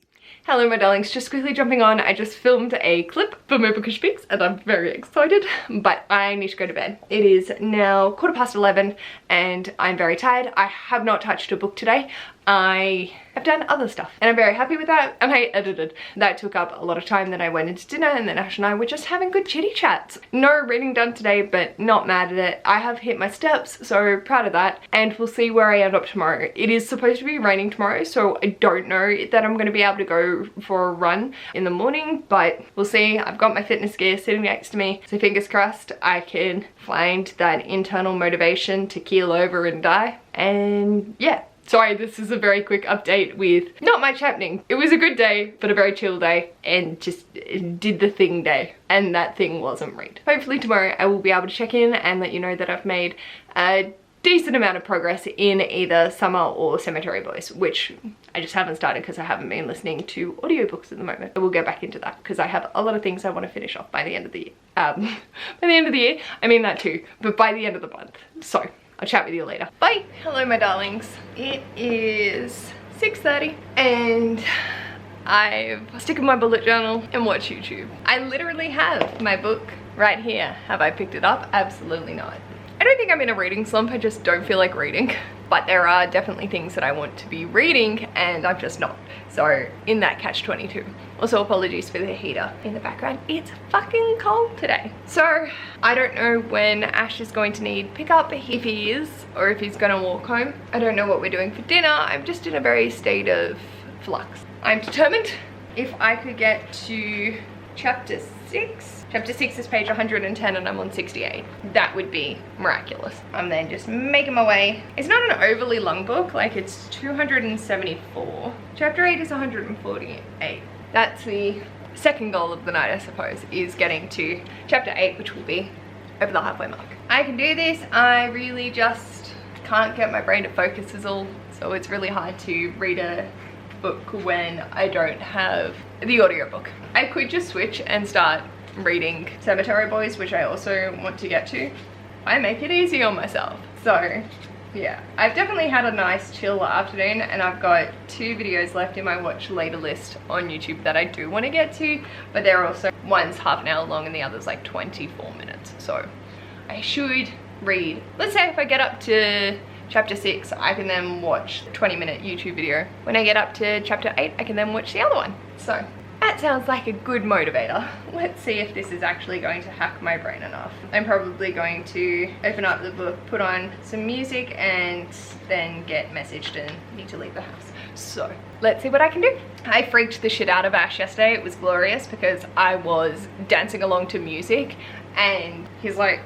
[SPEAKER 2] Hello my darlings, just quickly jumping on. I just filmed a clip for my Bookish Pics and I'm very excited, but I need to go to bed. It is now 11:15 and I'm very tired. I have not touched a book today. I have done other stuff and I'm very happy with that, and I edited. That took up a lot of time. Then I went into dinner and then Ash and I were just having good chitty chats. No reading done today, but not mad at it. I have hit my steps, so proud of that, and we'll see where I end up tomorrow. It is supposed to be raining tomorrow, so I don't know that I'm going to be able to go for a run in the morning, but we'll see. I've got my fitness gear sitting next to me, so fingers crossed I can find that internal motivation to keel over and die. And yeah, sorry, this is a very quick update with not much happening. It was a good day, but a very chill day, and just did the thing day, and that thing wasn't read. Hopefully tomorrow I will be able to check in and let you know that I've made a decent amount of progress in either Summer or Cemetery Boys, which I just haven't started because I haven't been listening to audiobooks at the moment. I will get back into that because I have a lot of things I want to finish off by the end of the year. By the end of the year, I mean that too, but by the end of the month. So I'll chat with you later. Bye. Hello my darlings. It is 6:30 and I've stuck in my bullet journal and watched YouTube. I literally have my book right here. Have I picked it up? Absolutely not. I don't think I'm in a reading slump, I just don't feel like reading. But there are definitely things that I want to be reading and I'm just not. So in that catch-22. Also apologies for the heater in the background. It's fucking cold today. So I don't know when Ash is going to need pickup, if he is, or if he's gonna walk home. I don't know what we're doing for dinner. I'm just in a very state of flux. I'm determined if I could get to chapter 6 chapter 6 is page 110 and I'm on 68. That would be miraculous. I'm then just making my way. It's not an overly long book, like it's 274. Chapter 8 is 148. That's the second goal of the night, I suppose, is getting to chapter 8, which will be over the halfway mark. I can do this. I really just can't get my brain to focus is all. So it's really hard to read a book when I don't have the audiobook. I could just switch and start reading Cemetery Boys, which I also want to get to. I make it easy on myself. So yeah, I've definitely had a nice chill afternoon, and I've got 2 videos left in my watch later list on YouTube that I do want to get to, but they're also, one's half an hour long and the other's like 24 minutes. So I should read, let's say if I get up to chapter 6, I can then watch a 20-minute YouTube video. When I get up to chapter 8, I can then watch the other one. So that sounds like a good motivator. Let's see if this is actually going to hack my brain enough. I'm probably going to open up the book, put on some music, and then get messaged and need to leave the house. So let's see what I can do. I freaked the shit out of Ash yesterday. It was glorious because I was dancing along to music and he's like,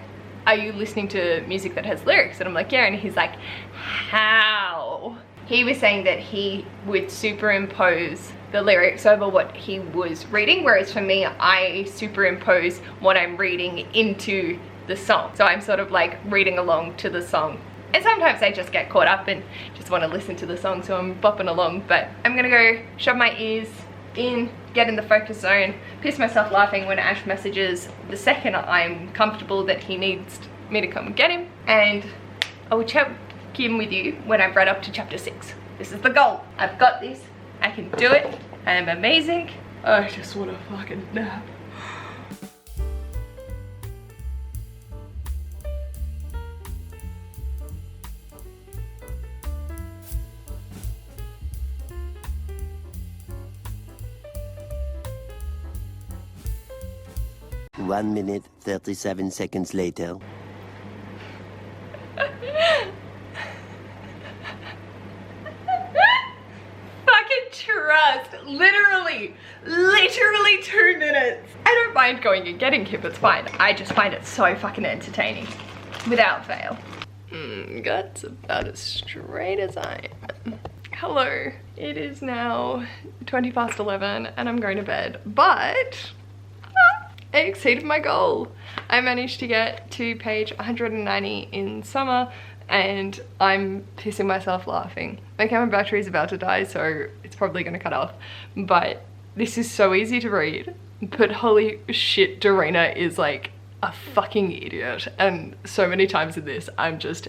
[SPEAKER 2] are you listening to music that has lyrics? And I'm like, yeah. And he's like, how? He was saying that he would superimpose the lyrics over what he was reading, whereas for me, I superimpose what I'm reading into the song. So I'm sort of like reading along to the song. And sometimes I just get caught up and just want to listen to the song, so I'm bopping along. But I'm gonna go shove my ears in, get in the focus zone, piss myself laughing when Ash messages the second I'm comfortable that he needs me to come and get him, and I will check in with you when I've read up to chapter 6. This is the goal. I've got this. I can do it. I am amazing. I just want to fucking nap.
[SPEAKER 5] One minute, 37 seconds later.
[SPEAKER 2] Fucking trust. Literally 2 minutes. I don't mind going and getting him, it's fine. I just find it so fucking entertaining. Without fail. That's about as straight as I am. Hello. It is now 20 past 11 and I'm going to bed, but I exceeded my goal. I managed to get to page 190 in summer and I'm pissing myself laughing. My camera battery is about to die, so it's probably gonna cut off, but this is so easy to read. But holy shit, Dorina is like a fucking idiot, and so many times in this I'm just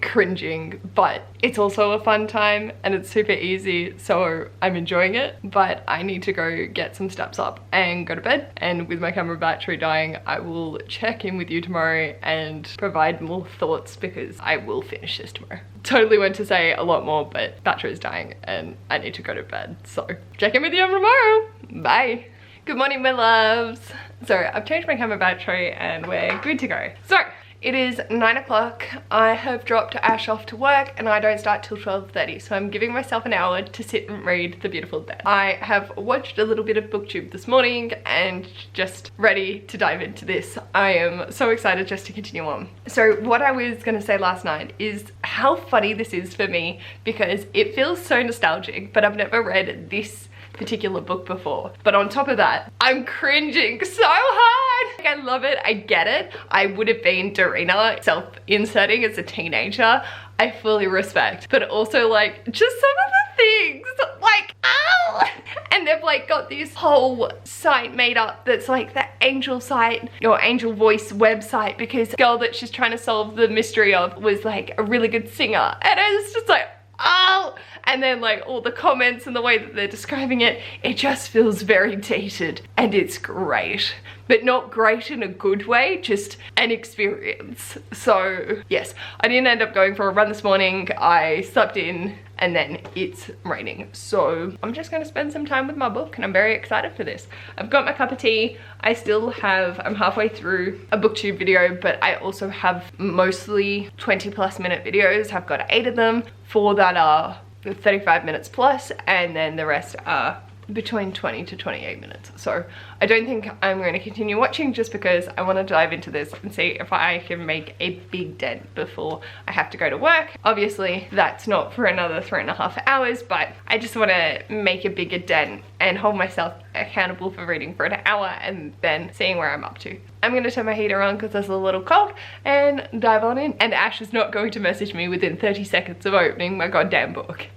[SPEAKER 2] cringing, but it's also a fun time and it's super easy, so I'm enjoying it. But I need to go get some steps up and go to bed, and with my camera battery dying, I will check in with you tomorrow and provide more thoughts, because I will finish this tomorrow. Totally went to say a lot more, but battery is dying and I need to go to bed, so check in with you tomorrow. Bye. Good morning, my loves. So I've changed my camera battery and we're good to go. So it is 9 o'clock. I have dropped Ash off to work and I don't start till 12:30, so I'm giving myself an hour to sit and read The Beautiful Dead. I have watched a little bit of Booktube this morning and just ready to dive into this. I am so excited just to continue on. So what I was gonna say last night is how funny this is for me, because it feels so nostalgic, but I've never read this particular book before. But on top of that, I'm cringing so hard. Like, I love it, I get it. I would have been Dorina self-inserting as a teenager. I fully respect. But also like just some of the things, like ow! And they've like got this whole site made up that's like the Angel site or Angel Voice website, because the girl that she's trying to solve the mystery of was like a really good singer. And I was just like, oh! And then like all the comments and the way that they're describing it, it just feels very dated, and it's great. But not great in a good way, just an experience. So yes, I didn't end up going for a run this morning. I slept in and then it's raining. So I'm just gonna spend some time with my book and I'm very excited for this. I've got my cup of tea. I still have, I'm halfway through a Booktube video, but I also have mostly 20+ minute videos. I've got 8 of them, 4 that are 35 minutes plus, and then the rest are between 20 to 28 minutes. So I don't think I'm going to continue watching just because I want to dive into this and see if I can make a big dent before I have to go to work. Obviously that's not for another 3.5 hours, but I just want to make a bigger dent and hold myself accountable for reading for an hour and then seeing where I'm up to. I'm going to turn my heater on because it's a little cold and dive on in. And Ash is not going to message me within 30 seconds of opening my goddamn book.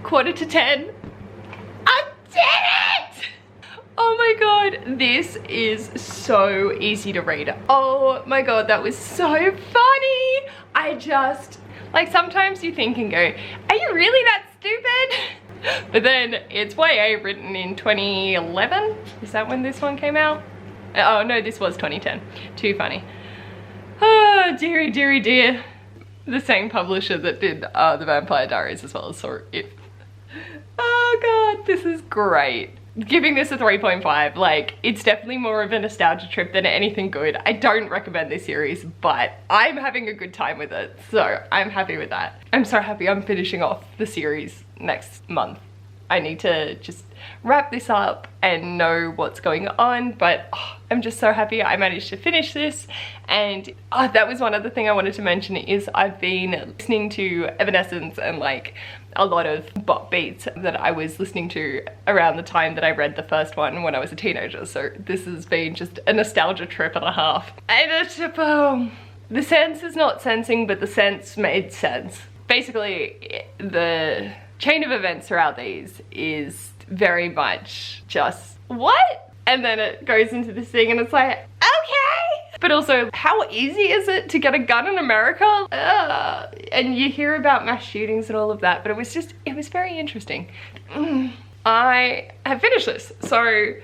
[SPEAKER 2] Quarter to 10. I did it! Oh my god, this is so easy to read. Oh my god, that was so funny. I just, like, sometimes you think and go, are you really that stupid? But then it's YA, written in 2011. Is that when this one came out? Oh no, this was 2010. Too funny. Oh, dearie, dearie, dear. The same publisher that did The Vampire Diaries as well as saw it. Oh god, this is great. Giving this a 3.5, like, it's definitely more of a nostalgia trip than anything good. I don't recommend this series, but I'm having a good time with it, so I'm happy with that. I'm so happy I'm finishing off the series next month. I need to just wrap this up and know what's going on, but I'm just so happy I managed to finish this. And that was one other thing I wanted to mention is I've been listening to Evanescence and like a lot of bop beats that I was listening to around the time that I read the first one when I was a teenager. So this has been just a nostalgia trip and a half. And the sense is not sensing, but the sense made sense. Basically, the chain of events throughout these is very much just, what? And then it goes into this thing and it's like, okay. But also, how easy is it to get a gun in America? And you hear about mass shootings and all of that, but it was very interesting. I have finished this, so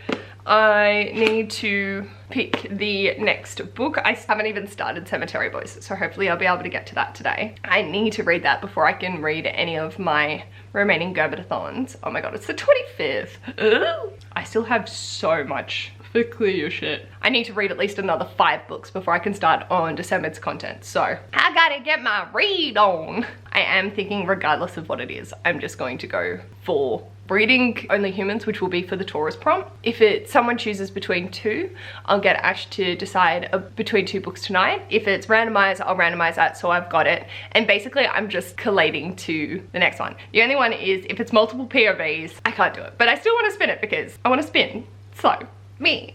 [SPEAKER 2] I need to pick the next book. I haven't even started Cemetery Boys, so hopefully I'll be able to get to that today. I need to read that before I can read any of my remaining Readathons. Oh my god, it's the 25th. Ugh. I still have so much for clear shit. I need to read at least another 5 books before I can start on December's content, so I gotta get my read on. I am thinking, regardless of what it is, I'm just going to go for reading Only Humans, which will be for the Taurus prompt. If someone chooses between 2, I'll get Ash to decide between 2 books tonight. If it's randomized, I'll randomize that so I've got it. And basically I'm just collating to the next one. The only one is if it's multiple POVs, I can't do it. But I still want to spin it because I want to spin. So, me.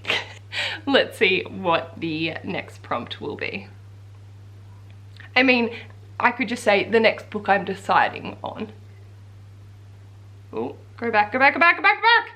[SPEAKER 2] Let's see what the next prompt will be. I mean, I could just say the next book I'm deciding on. Oh, go back, go back, go back, go back, go back.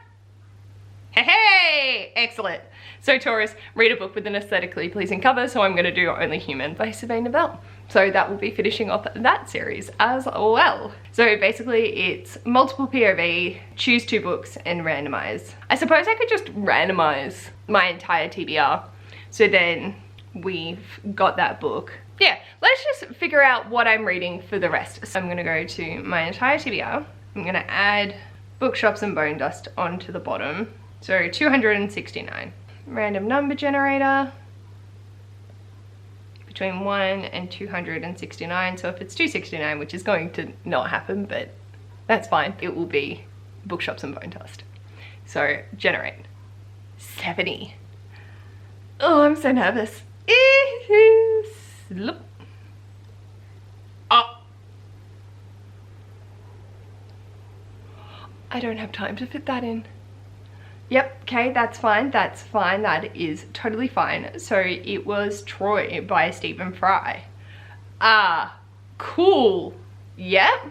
[SPEAKER 2] Hey, hey, excellent. So Taurus, read a book with an aesthetically pleasing cover, so I'm going to do Only Human by Sylvain Novelle. So that will be finishing off that series as well. So basically it's multiple POV, choose 2 books and randomize. I suppose I could just randomize my entire TBR, so then we've got that book. Yeah, let's just figure out what I'm reading for the rest. So I'm going to go to my entire TBR. I'm going to add Bookshops and Bone Dust onto the bottom. So 269. Random number generator. Between 1 and 269. So if it's 269, which is going to not happen, but that's fine, it will be Bookshops and Bone Dust. So generate. 70. Oh, I'm so nervous. Look. Oh. I don't have time to fit that in. Yep, okay, that's fine, that is totally fine. So it was Troy by Stephen Fry. Ah, cool. Yep.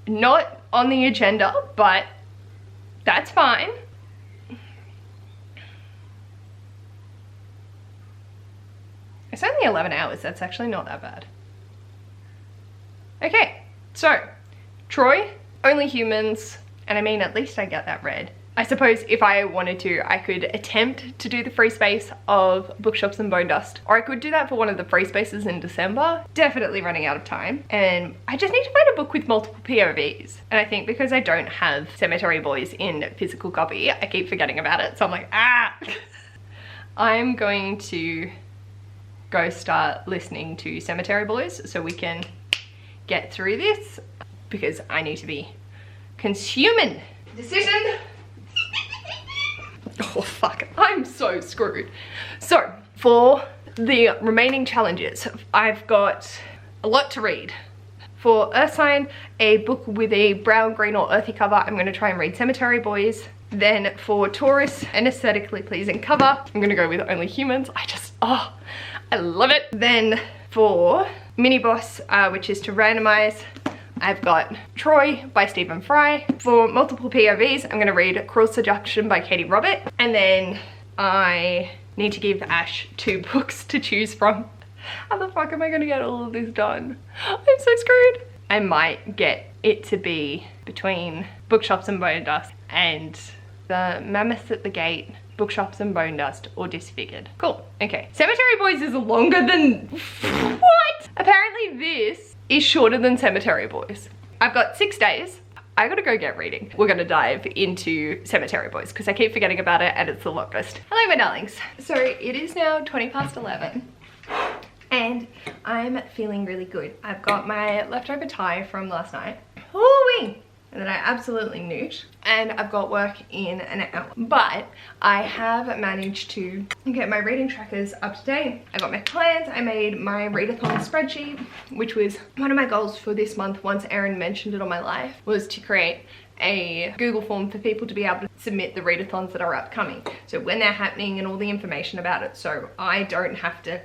[SPEAKER 2] Not on the agenda, but that's fine. It's only 11 hours, that's actually not that bad. Okay, so Troy, Only Humans, and I mean at least I get that read. I suppose if I wanted to, I could attempt to do the free space of Bookshops and Bone Dust, or I could do that for one of the free spaces in December. Definitely running out of time, and I just need to find a book with multiple POVs. And I think because I don't have Cemetery Boys in physical copy, I keep forgetting about it, so I'm like, ah! I'm going to go start listening to Cemetery Boys so we can get through this, because I need to be consuming. Decision. Oh fuck, I'm so screwed. So for the remaining challenges, I've got a lot to read. For Earth Sign, a book with a brown, green or earthy cover, I'm going to try and read Cemetery Boys. Then for Taurus, an aesthetically pleasing cover, I'm going to go with Only Humans. I love it. Then for Mini Boss, which is to randomize, I've got Troy by Stephen Fry. For multiple POVs, I'm gonna read Cruel Seduction by Katie Robert. And then I need to give Ash 2 books to choose from. How the fuck am I gonna get all of this done? I'm so screwed. I might get it to be between Bookshops and Bone Dust and the Mammoth at the Gate, Bookshops and Bone Dust, or Disfigured. Cool, okay. Cemetery Boys is longer than, what? Apparently this is shorter than Cemetery Boys. I've got 6 days. I gotta go get reading. We're gonna dive into Cemetery Boys because I keep forgetting about it and it's the longest. Hello my darlings. So it is now 20 past 11 and I'm feeling really good. I've got my leftover tie from last night. Ooh-wee! And then I absolutely newt. And I've got work in an hour. But I have managed to get my reading trackers up to date. I got my plans. I made my Readathons spreadsheet, which was one of my goals for this month once Erin mentioned it on my life, was to create a Google form for people to be able to submit the Readathons that are upcoming. So when they're happening and all the information about it, so I don't have to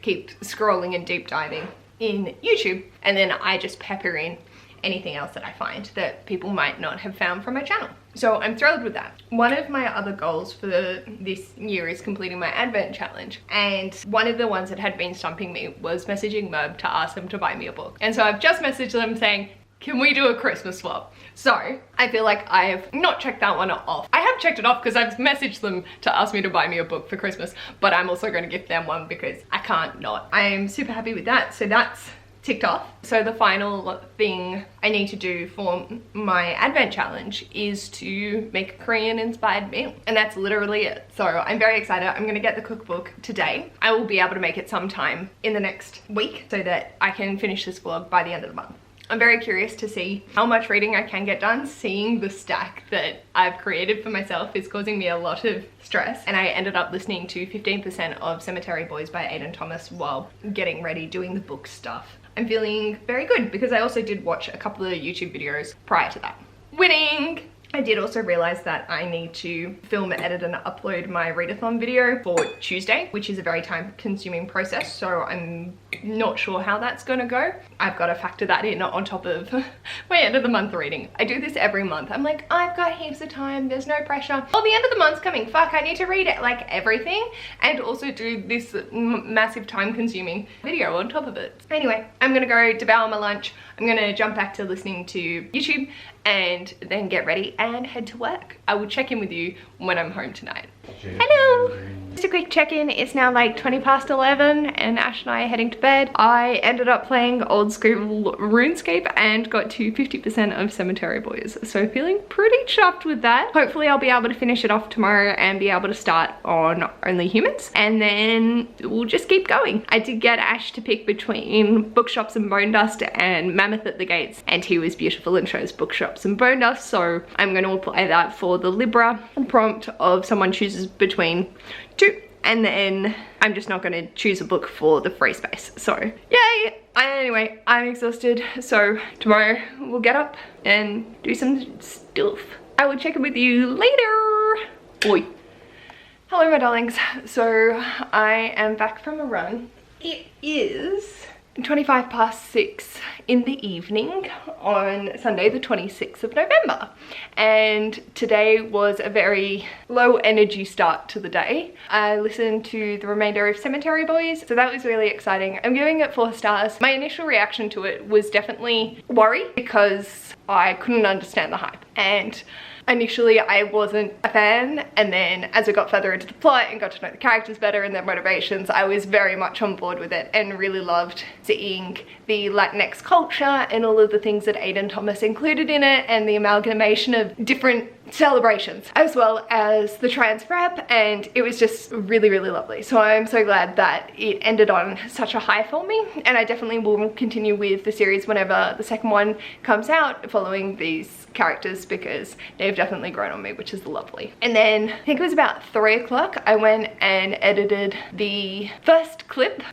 [SPEAKER 2] keep scrolling and deep diving in YouTube, and then I just pepper in anything else that I find that people might not have found from my channel. So I'm thrilled with that. One of my other goals for this year is completing my Advent challenge, and one of the ones that had been stumping me was messaging Merb to ask them to buy me a book. And so I've just messaged them saying, can we do a Christmas swap? So I feel like I have not checked that one off. I have checked it off because I've messaged them to ask me to buy me a book for Christmas, but I'm also going to gift them one because I can't not. I'm super happy with that. So that's ticked off. So the final thing I need to do for my Advent challenge is to make a Korean inspired meal, and that's literally it. So I'm very excited. I'm gonna get the cookbook today. I will be able to make it sometime in the next week so that I can finish this vlog by the end of the month. I'm very curious to see how much reading I can get done. Seeing the stack that I've created for myself is causing me a lot of stress, and I ended up listening to 15% of Cemetery Boys by Aidan Thomas while getting ready doing the book stuff. I'm feeling very good because I also did watch a couple of YouTube videos prior to that. Winning! I did also realize that I need to film, edit and upload my readathon video for Tuesday, which is a very time consuming process, so I'm not sure how that's gonna go. I've got to factor that in on top of my end of the month reading. I do this every month. I'm like, I've got heaps of time, there's no pressure. Oh, the end of the month's coming, fuck, I need to read it, like everything, and also do this massive time consuming video on top of it. Anyway, I'm gonna go devour my lunch. I'm gonna jump back to listening to YouTube and then get ready and head to work. I will check in with you when I'm home tonight. Hello! Just a quick check-in. It's now like 20 past 11 and Ash and I are heading to bed. I ended up playing old school RuneScape and got to 50% of Cemetery Boys. So feeling pretty chuffed with that. Hopefully I'll be able to finish it off tomorrow and be able to start on Only Humans. And then we'll just keep going. I did get Ash to pick between Bookshops and Bone Dust and Mammoth at the Gates. And he was beautiful and chose Bookshops and Bone Dust. So I'm going to apply that for the Libra prompt of someone chooses between 2, and then I'm just not going to choose a book for the free space. So yay! Anyway, I'm exhausted, so tomorrow we'll get up and do some stuff. I will check in with you later. Oi. Hello my darlings. So I am back from a run. It is 6:25 in the evening on Sunday the 26th of November, and today was a very low energy start to the day. I listened to the remainder of Cemetery Boys, so that was really exciting. I'm giving it 4 stars. My initial reaction to it was definitely worry because I couldn't understand the hype, and initially I wasn't a fan, and then as I got further into the plot and got to know the characters better and their motivations, I was very much on board with it and really loved seeing the Latinx culture and all of the things that Aiden Thomas included in it, and the amalgamation of different celebrations, as well as the trans rep, and it was just really, really lovely. So I'm so glad that it ended on such a high for me, and I definitely will continue with the series whenever the second one comes out, following these characters, because they've definitely grown on me, which is lovely. And then I think it was about 3 o'clock, I went and edited the first clip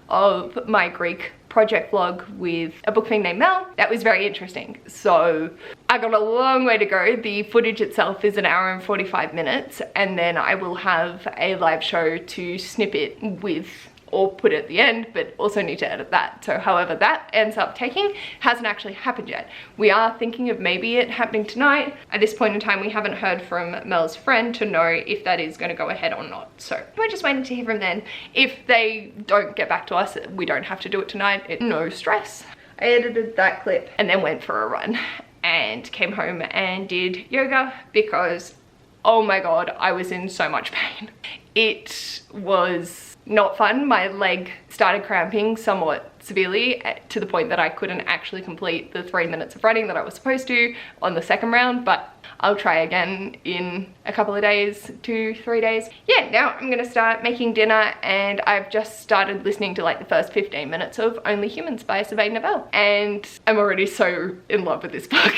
[SPEAKER 2] of my Greek project vlog with a book fiend named Mel. That was very interesting. So I got a long way to go. The footage itself is 1 hour and 45 minutes, and then I will have a live show to snip it with or put at the end, but also need to edit that. So however that ends up taking hasn't actually happened yet. We are thinking of maybe it happening tonight. At this point in time, we haven't heard from Mel's friend to know if that is going to go ahead or not. So we're just waiting to hear from them. If they don't get back to us, we don't have to do it tonight. No stress. I edited that clip and then went for a run and came home and did yoga because, oh my god, I was in so much pain. It was not fun. My leg started cramping somewhat severely to the point that I couldn't actually complete the 3 minutes of running that I was supposed to on the second round, but I'll try again in a couple of days, 2-3 days. Yeah, now I'm gonna start making dinner, and I've just started listening to like the first 15 minutes of Only Humans by Sylvain Novelle, and I'm already so in love with this book.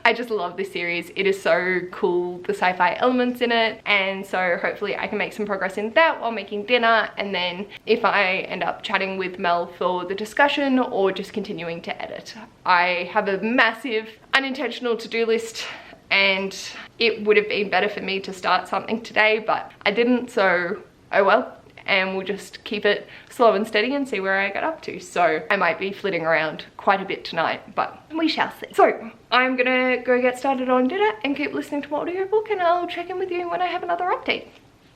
[SPEAKER 2] I just love this series. It is so cool, the sci-fi elements in it, and so hopefully I can make some progress in that while making dinner, and then if I end up chatting with Mel for the discussion or just continuing to edit. I have a massive unintentional to-do list, and it would have been better for me to start something today, but I didn't, so oh well, and we'll just keep it slow and steady and see where I get up to. So I might be flitting around quite a bit tonight, but we shall see. So I'm gonna go get started on dinner and keep listening to my audiobook, and I'll check in with you when I have another update.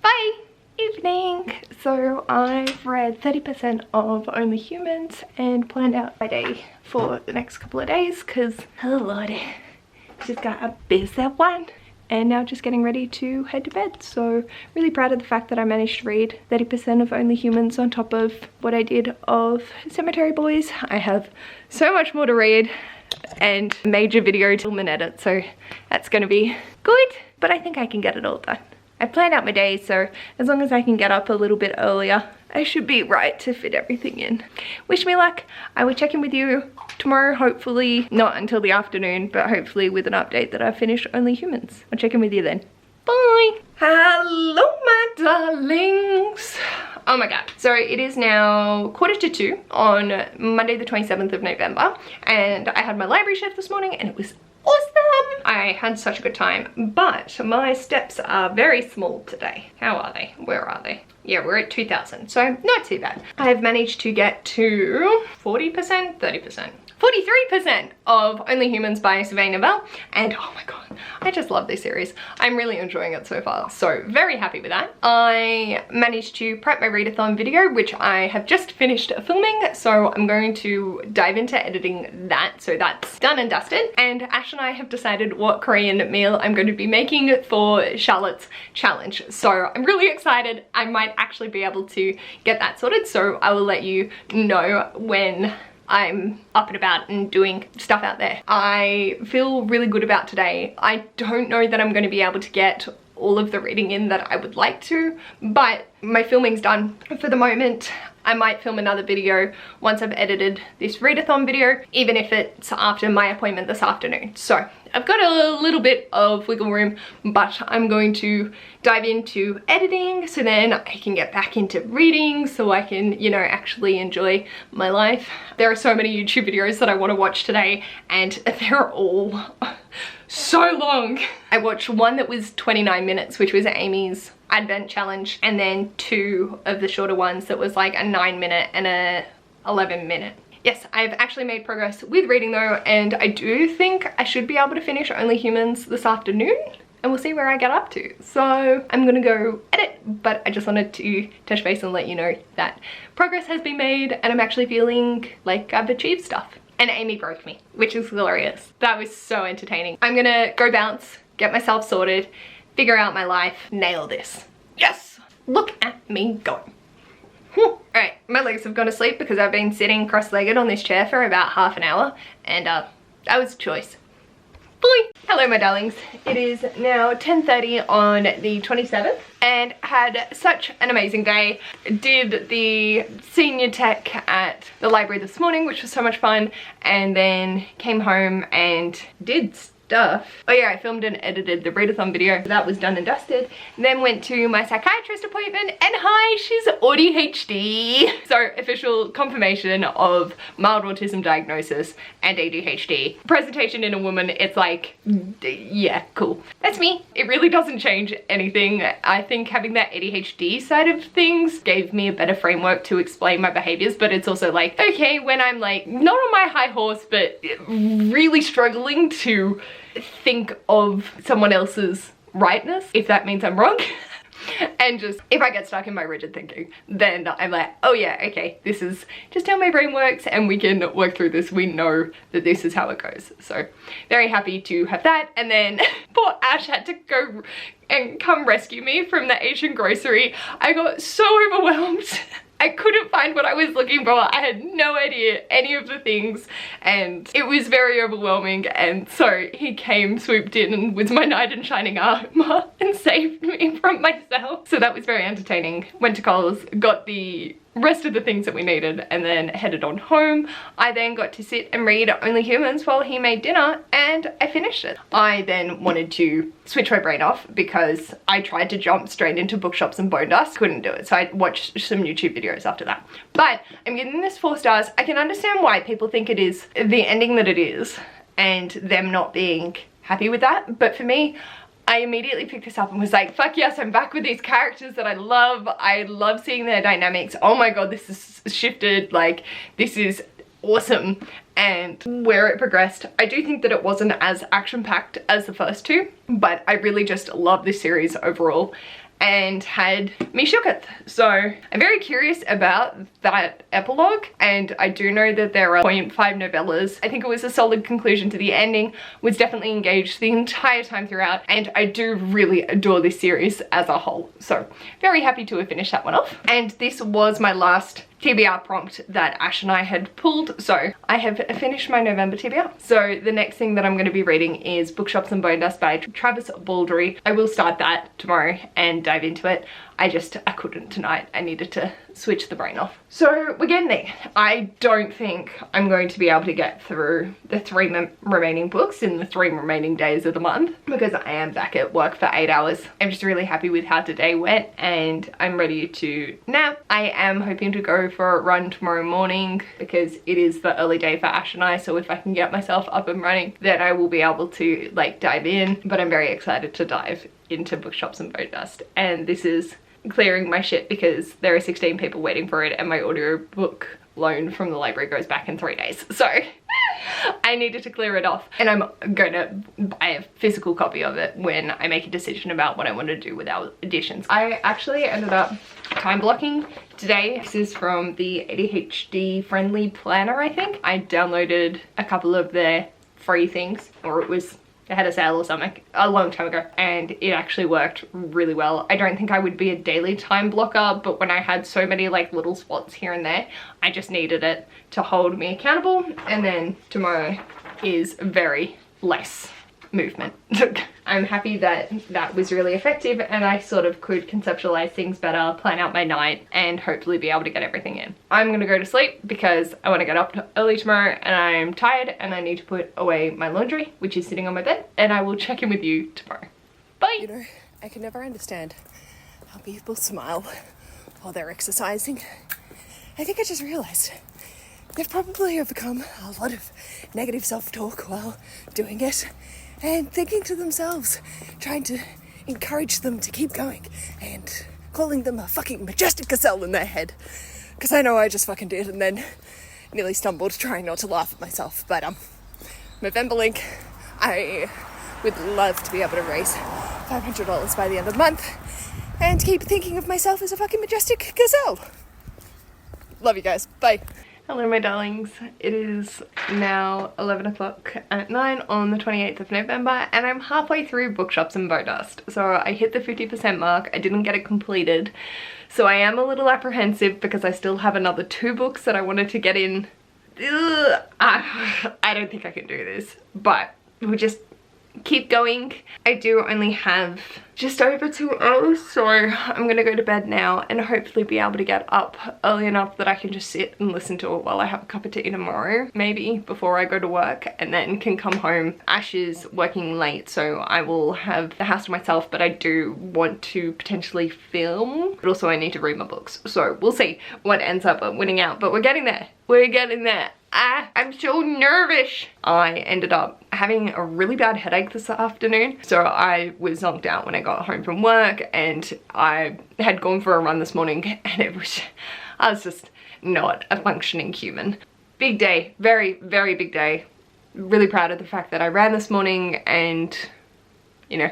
[SPEAKER 2] Bye! Evening. So I've read 30% of Only Humans and planned out my day for the next couple of days because, oh lordy, just got a busy one, and now just getting ready to head to bed. So really proud of the fact that I managed to read 30% of Only Humans on top of what I did of Cemetery Boys. I have so much more to read and a major video to film and edit, so that's gonna be good, but I think I can get it all done. I planned out my day, so as long as I can get up a little bit earlier, I should be right to fit everything in. Wish me luck. I will check in with you tomorrow, hopefully not until the afternoon, but hopefully with an update that I've finished Only Humans. I'll check in with you then. Bye! Hello, my darlings! Oh my god. So it is now 1:45 on Monday the 27th of November, and I had my library shift this morning and it was awesome! I had such a good time, but my steps are very small today. How are they? Where are they? Yeah, we're at 2,000, so not too bad. I've managed to get to 40%, 30%. 43% of Only Humans by Sylvain Novelle, and oh my god, I just love this series. I'm really enjoying it so far, so very happy with that. I managed to prep my readathon video, which I have just finished filming, so I'm going to dive into editing that, so that's done and dusted. And Ash and I have decided what Korean meal I'm going to be making for Charlotte's challenge, so I'm really excited. I might actually be able to get that sorted, so I will let you know when I'm up and about and doing stuff out there. I feel really good about today. I don't know that I'm going to be able to get all of the reading in that I would like to, but my filming's done for the moment. I might film another video once I've edited this readathon video, even if it's after my appointment this afternoon. So I've got a little bit of wiggle room, but I'm going to dive into editing so then I can get back into reading so I can, you know, actually enjoy my life. There are so many YouTube videos that I want to watch today, and they're all so long. I watched one that was 29 minutes, which was Amy's Advent challenge, and then 2 of the shorter ones that was like a 9-minute and a 11 minute. Yes, I've actually made progress with reading though, and I do think I should be able to finish Only Humans this afternoon, and we'll see where I get up to. So I'm gonna go edit, but I just wanted to touch base and let you know that progress has been made and I'm actually feeling like I've achieved stuff. And Amy broke me, which is glorious. That was so entertaining. I'm gonna go bounce, get myself sorted, figure out my life, nail this. Yes! Look at me go. Alright, my legs have gone to sleep because I've been sitting cross-legged on this chair for about half an hour, and that was a choice. Bye! Hello my darlings, it is now 10:30 on the 27th and had such an amazing day. Did the senior tech at the library this morning, which was so much fun, and then came home and did stuff. Oh yeah, I filmed and edited the Readathon video. That was done and dusted. Then went to my psychiatrist appointment, and hi, she's ADHD. So official confirmation of mild autism diagnosis and ADHD. Presentation in a woman, it's like, yeah, cool. That's me. It really doesn't change anything. I think having that ADHD side of things gave me a better framework to explain my behaviors, but it's also like, okay, when I'm like, not on my high horse, but really struggling to think of someone else's rightness, if that means I'm wrong. And just, if I get stuck in my rigid thinking, then I'm like, oh yeah, okay, this is just how my brain works and we can work through this. We know that this is how it goes. So very happy to have that. And then poor Ash had to go and come rescue me from the Asian grocery. I got so overwhelmed. I couldn't find what I was looking for. I had no idea any of the things and it was very overwhelming, and so he came, swooped in and was my knight in shining armor and saved me from myself. So that was very entertaining. Went to Coles, got the rest of the things that we needed, and then headed on home. I then got to sit and read Only Humans while he made dinner, and I finished it. I then wanted to switch my brain off because I tried to jump straight into Bookshops and Bone Dust, couldn't do it, so I watched some YouTube videos after that. But I'm giving this 4 stars. I can understand why people think it is the ending that it is and them not being happy with that, but for me, I immediately picked this up and was like, fuck yes, I'm back with these characters that I love. I love seeing their dynamics. Oh my god, this is shifted. Like, this is awesome. And where it progressed, I do think that it wasn't as action-packed as the first 2, but I really just love this series overall and had me shooketh. So I'm very curious about that epilogue, and I do know that there are 0.5 novellas. I think it was a solid conclusion to the ending, was definitely engaged the entire time throughout, and I do really adore this series as a whole. So very happy to have finished that one off. And this was my last TBR prompt that Ash and I had pulled, so I have finished my November TBR. So the next thing that I'm going to be reading is Bookshops and Bone Dust by Travis Baldry. I will start that tomorrow and dive into it. I couldn't tonight. I needed to switch the brain off. So we're getting there. I don't think I'm going to be able to get through the 3 remaining books in the 3 remaining days of the month because I am back at work for 8 hours. I'm just really happy with how today went and I'm ready to nap. I am hoping to go for a run tomorrow morning because it is the early day for Ash and I, so if I can get myself up and running, then I will be able to like dive in. But I'm very excited to dive into Bookshops and Bone Dust, and this is clearing my shit because there are 16 people waiting for it and my audiobook loan from the library goes back in 3 days. So I needed to clear it off, and I'm gonna buy a physical copy of it when I make a decision about what I want to do with our editions. I actually ended up time blocking today. This is from the ADHD friendly planner, I think. I downloaded a couple of their free things, or it was, they had a sale or something a long time ago, and it actually worked really well. I don't think I would be a daily time blocker, but when I had so many like little spots here and there, I just needed it to hold me accountable. And then tomorrow is very less movement. I'm happy that that was really effective and I sort of could conceptualize things better, plan out my night, and hopefully be able to get everything in. I'm gonna go to sleep because I want to get up early tomorrow and I'm tired and I need to put away my laundry, which is sitting on my bed, and I will check in with you tomorrow. Bye!
[SPEAKER 1] You know, I can never understand how people smile while they're exercising. I think I just realized they've probably overcome a lot of negative self-talk while doing it, and thinking to themselves, trying to encourage them to keep going, and calling them a fucking majestic gazelle in their head. because I know I just fucking did, and then nearly stumbled trying not to laugh at myself. But Movember link, I would love to be able to raise $500 by the end of the month and keep thinking of myself as a fucking majestic gazelle. Love you guys. Bye.
[SPEAKER 2] Hello my darlings, it is now 11 o'clock at night on the 28th of November and I'm halfway through Bookshops and Bowdust. So I hit the 50% mark, I didn't get it completed. So I am a little apprehensive because I still have another 2 books that I wanted to get in. Ugh, I don't think I can do this, but we'll just keep going. I do only have just over 2 hours, so I'm gonna go to bed now and hopefully be able to get up early enough that I can just sit and listen to it while I have a cup of tea tomorrow, maybe before I go to work, and then can come home. Ash is working late, so I will have the house to myself, but I do want to potentially film, but also I need to read my books, so we'll see what ends up winning out, but we're getting there. We're getting there. I'm so nervous. I ended up having a really bad headache this afternoon, so I was knocked out when I got home from work, and I had gone for a run this morning and I was just not a functioning human. Big day, very, very big day. Really proud of the fact that I ran this morning and, you know,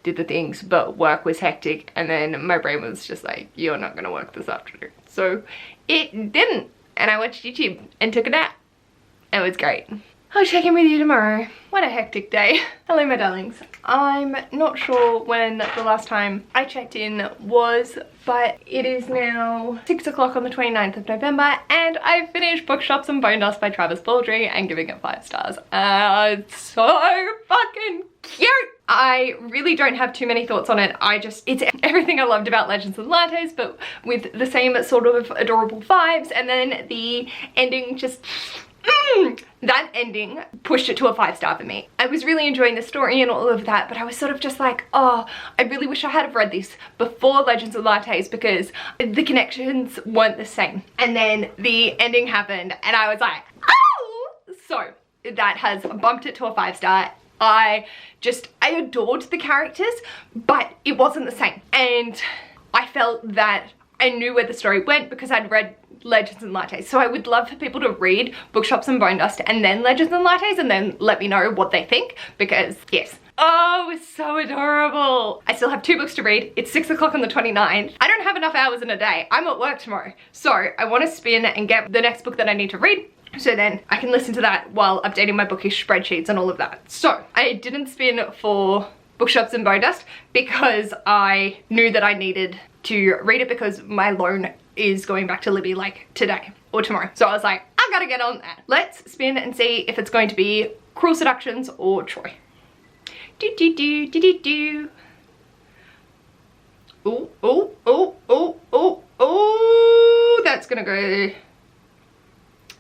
[SPEAKER 2] did the things, but work was hectic and then my brain was just like, you're not gonna work this afternoon. So it didn't. And I watched YouTube and took a nap. It was great. I'll check in with you tomorrow. What a hectic day. Hello my darlings. I'm not sure when the last time I checked in was, but it is now 6 o'clock on the 29th of November and I finished Bookshops and Bowdust by Travis Baldry and giving it 5 stars. It's so fucking cute. I really don't have too many thoughts on it. It's everything I loved about Legends and Lattes, but with the same sort of adorable vibes, and then the ending just, that ending pushed it to a 5-star for me. I was really enjoying the story and all of that, but I was sort of just like, oh, I really wish I had read this before Legends and Lattes because the connections weren't the same. And then the ending happened and I was like, oh! So that has bumped it to a 5-star. I adored the characters, but it wasn't the same. And I felt that I knew where the story went because I'd read Legends and Lattes. So I would love for people to read Bookshops and Bowdust and then Legends and Lattes and then let me know what they think, because yes. Oh, it's so adorable. I still have 2 books to read. It's 6 o'clock on the 29th. I don't have enough hours in a day. I'm at work tomorrow. So I want to spin and get the next book that I need to read, so then I can listen to that while updating my bookish spreadsheets and all of that. So I didn't spin for Bookshops and Bowdust because I knew that I needed to read it because my loan is going back to Libby like today or tomorrow. So I was like, I gotta get on that. Let's spin and see if it's going to be Cruel Seductions or Troy. Do do do do do do. Oh, oh, oh, oh, oh, oh, that's gonna go.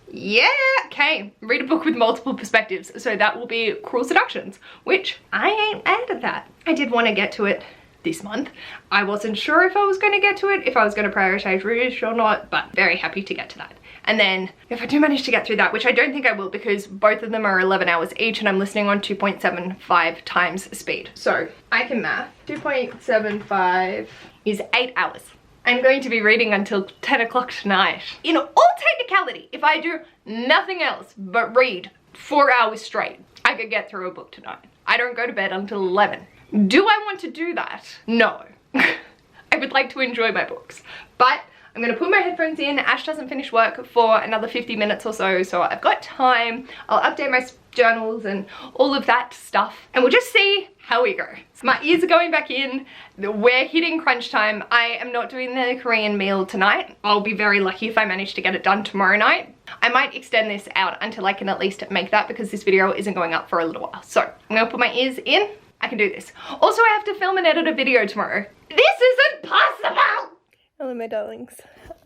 [SPEAKER 2] Yeah, okay, read a book with multiple perspectives. So that will be Cruel Seductions, which I ain't mad at that. I did want to get to it this month. I wasn't sure if I was going to get to it, if I was going to prioritize Rouge or not, but very happy to get to that. And then if I do manage to get through that, which I don't think I will because both of them are 11 hours each and I'm listening on 2.75 times speed. So I can math. 2.75 is 8 hours. I'm going to be reading until 10 o'clock tonight. In all technicality, if I do nothing else but read 4 hours straight, I could get through a book tonight. I don't go to bed until 11. Do I want to do that? No. I would like to enjoy my books, but I'm gonna put my headphones in. Ash doesn't finish work for another 50 minutes or so, so I've got time. I'll update my journals and all of that stuff, and we'll just see how we go. So my ears are going back in. We're hitting crunch time. I am not doing the Korean meal tonight. I'll be very lucky if I manage to get it done tomorrow night. I might extend this out until I can at least make that because this video isn't going up for a little while. So I'm gonna put my ears in. I can do this. Also, I have to film and edit a video tomorrow. This isn't possible!
[SPEAKER 1] Hello my darlings.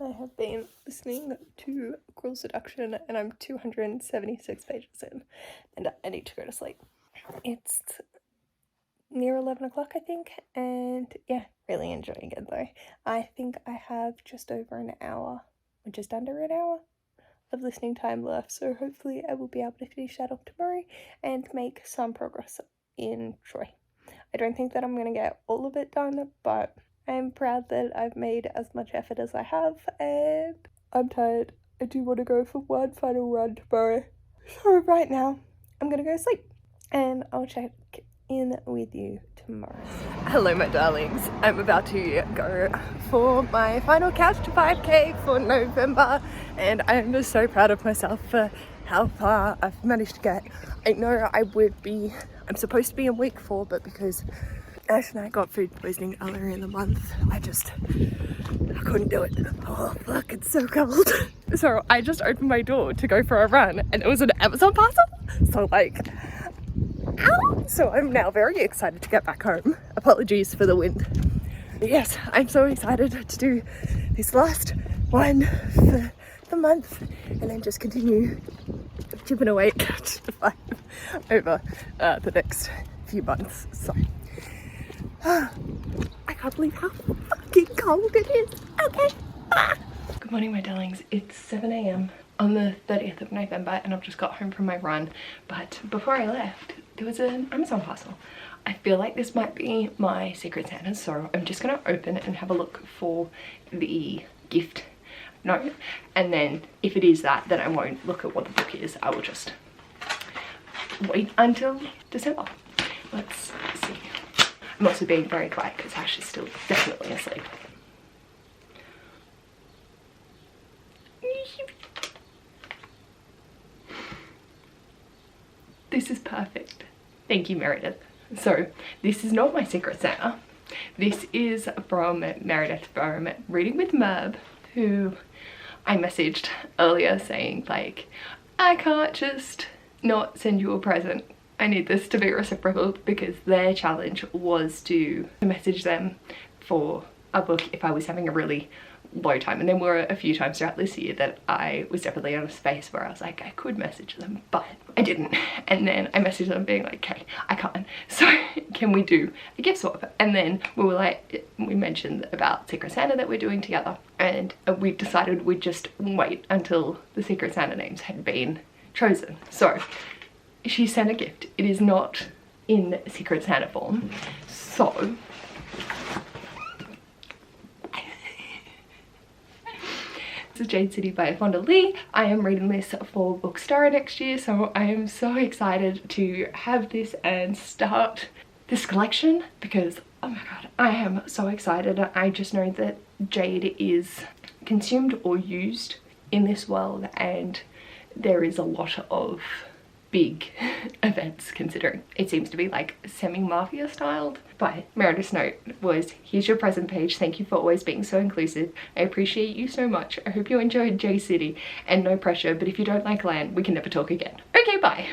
[SPEAKER 1] I have been listening to Cruel Seduction and I'm 276 pages in and I need to go to sleep. It's near 11 o'clock I think, and yeah, really enjoying it though. I think I have just over an hour, or just under an hour of listening time left, so hopefully I will be able to finish that off tomorrow and make some progress in Troy. I don't think that I'm going to get all of it done, but I'm proud that I've made as much effort as I have, and I'm tired. I do want to go for one final run tomorrow. So right now, I'm gonna go sleep, and I'll check in with you tomorrow. Hello my darlings, I'm about to go for my final couch to 5k for November, and I'm just so proud of myself for how far I've managed to get. I know I'm supposed to be in week 4, but because Ash and I got food poisoning earlier in the month, I couldn't do it. Oh fuck, it's so cold. So I just opened my door to go for a run, and it was an Amazon parcel, so like, ow! So I'm now very excited to get back home. Apologies for the wind. But yes, I'm so excited to do this last one for the month, and then just continue chipping away to 5 over the next few months. So I can't believe how fucking cold it is. Okay. Good morning my darlings, it's 7 a.m. on the 30th of November, and I've just got home from my run. But before I left, there was an Amazon parcel. I feel like this might be my Secret Santa, so I'm just gonna open it and have a look for the gift note, and then if it is that, then I won't look at what the book is. I will just wait until December. Let's see. I'm also being very quiet because Ash is still definitely asleep. This is perfect. Thank you, Meredith. So this is not my Secret Santa. This is from Meredith from Reading with Merb, who I messaged earlier saying like, I can't just not send you a present. I need this to be reciprocal, because their challenge was to message them for a book if I was having a really low time. And there were a few times throughout this year that I was definitely in a space where I was like, I could message them, but I didn't. And then I messaged them being like, okay, I can't, so can we do a gift swap? And then we were like, we mentioned about Secret Santa that we're doing together, and we decided we'd just wait until the Secret Santa names had been chosen. So she sent a gift. It is not in Secret Santa form, so this is Jade City by Fonda Lee. I am reading this for Bookstara next year, so I am so excited to have this and start this collection, because oh my god, I am so excited. I just know that Jade is consumed or used in this world, and there is a lot of big events, considering it seems to be like semi-mafia styled. But Meredith's note was, here's your present page, thank you for always being so inclusive, I appreciate you so much, I hope you enjoyed J City, and no pressure, but if you don't like Lan, we can never talk again. Okay, bye.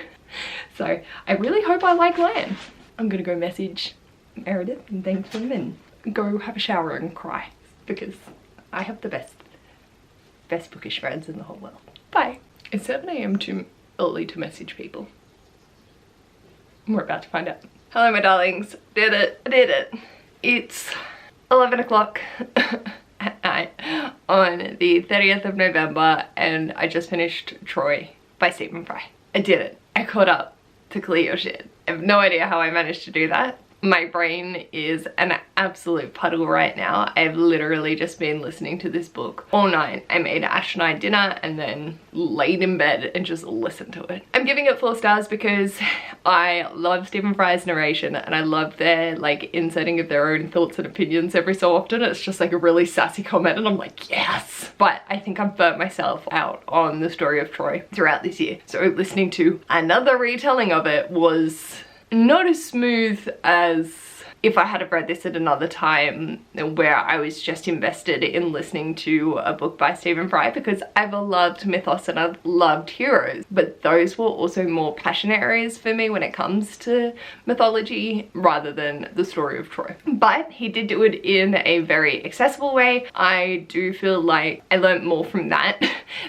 [SPEAKER 1] So I really hope I like Lan. I'm gonna go message Meredith and thank them and go have a shower and cry, because I have the best bookish friends in the whole world. Bye. It's 7 a.m. too early to message people. We're about to find out. Hello my darlings, did it, I did it. It's 11 o'clock at night on the 30th of November, and I just finished Troy by Stephen Fry. I did it. I caught up to Clear Your Shit. I have no idea how I managed to do that. My brain is an absolute puddle right now. I've literally just been listening to this book all night. I made Ash and I dinner and then laid in bed and just listened to it. I'm giving it 4 stars because I love Stephen Fry's narration, and I love their like inserting of their own thoughts and opinions every so often. It's just like a really sassy comment and I'm like, yes! But I think I've burnt myself out on the story of Troy throughout this year. So listening to another retelling of it was not as smooth as if I had have read this at another time where I was just invested in listening to a book by Stephen Fry, because I've loved mythos and I've loved heroes, but those were also more passionate areas for me when it comes to mythology rather than the story of Troy. But he did do it in a very accessible way. I do feel like I learned more from that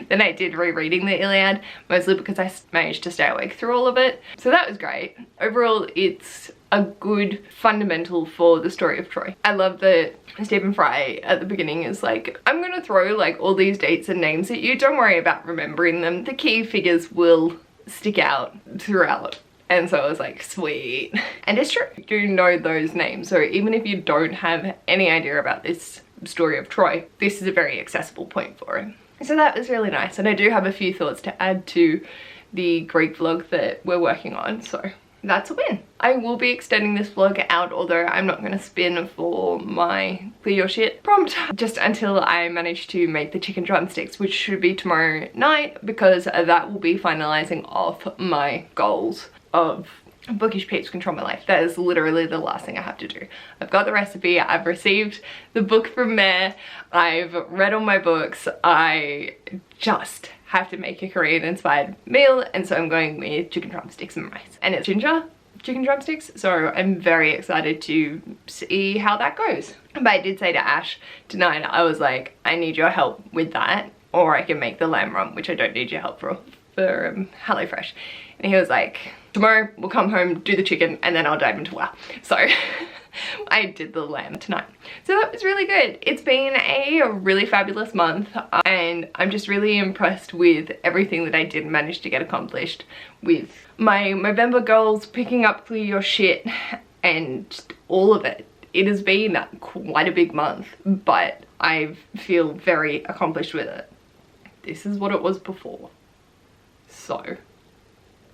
[SPEAKER 1] than I did rereading the Iliad, mostly because I managed to stay awake through all of it. So that was great. Overall, it's a good fundamental for the story of Troy. I love that Stephen Fry at the beginning is like, I'm gonna throw like all these dates and names at you, don't worry about remembering them, the key figures will stick out throughout
[SPEAKER 2] And so I was like, sweet. And it's true, you know those names. So even if you don't have any idea about this story of Troy, this is a very accessible point for it. So that was really nice. And I do have a few thoughts to add to the Greek vlog that we're working on. So that's a win. I will be extending this vlog out, although I'm not going to spin for my clear your shit prompt just until I manage to make the chicken drumsticks, which should be tomorrow night, because that will be finalizing off my goals of bookish peeps control my life. That is literally the last thing I have to do. I've got the recipe, I've received the book from Mare, I've read all my books, I just have to make a Korean inspired meal, and so I'm going with chicken drumsticks and rice. And it's ginger chicken drumsticks, so I'm very excited to see how that goes. But I did say to Ash tonight, I was like, I need your help with that, or I can make the lamb rump, which I don't need your help for HelloFresh. And he was like, tomorrow we'll come home, do the chicken, and then I'll dive into WoW. So I did the lamb tonight. So that was really good. It's been a really fabulous month, and I'm just really impressed with everything that I did manage to get accomplished with my Movember goals, picking up Clear Your Shit, and all of it. It has been quite a big month, but I feel very accomplished with it. This is what it was before. So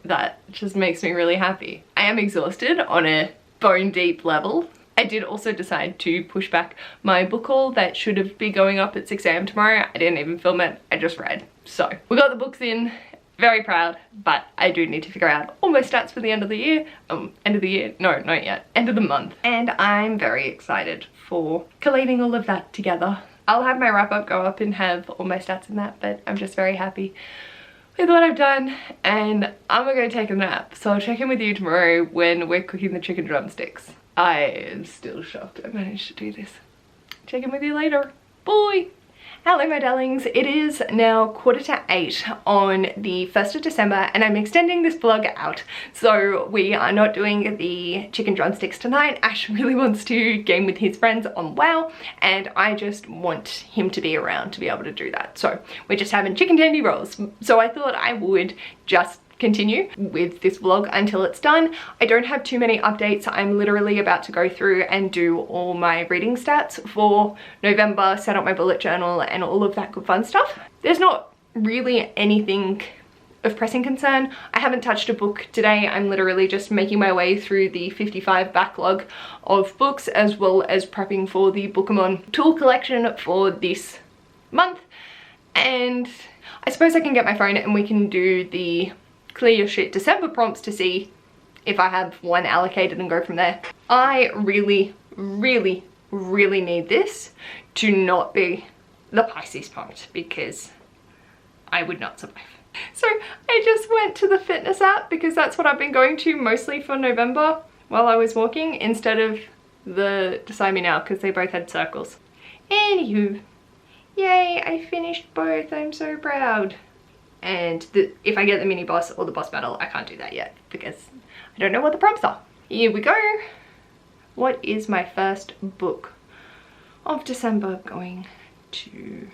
[SPEAKER 2] that just makes me really happy. I am exhausted on a bone deep level. I did also decide to push back my book haul that should have been going up at 6 AM tomorrow. I didn't even film it, I just read. So we got the books in, very proud, but I do need to figure out all my stats for the end of the year. End of the year? No, not yet. End of the month. And I'm very excited for collating all of that together. I'll have my wrap up go up and have all my stats in that, but I'm just very happy with what I've done, and I'm gonna go take a nap. So I'll check in with you tomorrow when we're cooking the chicken drumsticks. I am still shocked I managed to do this. Check in with you later. Bye! Hello my darlings, it is now 7:45 on the 1st of December, and I'm extending this vlog out. So we are not doing the chicken drumsticks tonight. Ash really wants to game with his friends on WoW, and I just want him to be around to be able to do that. So we're just having chicken tendy rolls. So I thought I would just continue with this vlog until it's done. I don't have too many updates. I'm literally about to go through and do all my reading stats for November, set up my bullet journal and all of that good fun stuff. There's not really anything of pressing concern. I haven't touched a book today. I'm literally just making my way through the 55 backlog of books, as well as prepping for the Bookemon tool collection for this month. And I suppose I can get my phone and we can do the Clear Your Shit December prompts to see if I have one allocated and go from there. I really need this to not be the Pisces prompt, because I would not survive. So I just went to the fitness app because that's what I've been going to mostly for November while I was walking, instead of the Decide Me Now, because they both had circles. Anywho, yay, I finished both. I'm so proud. And if I get the mini boss or the boss battle, I can't do that yet because I don't know what the prompts are. Here we go. What is my first book of December going to?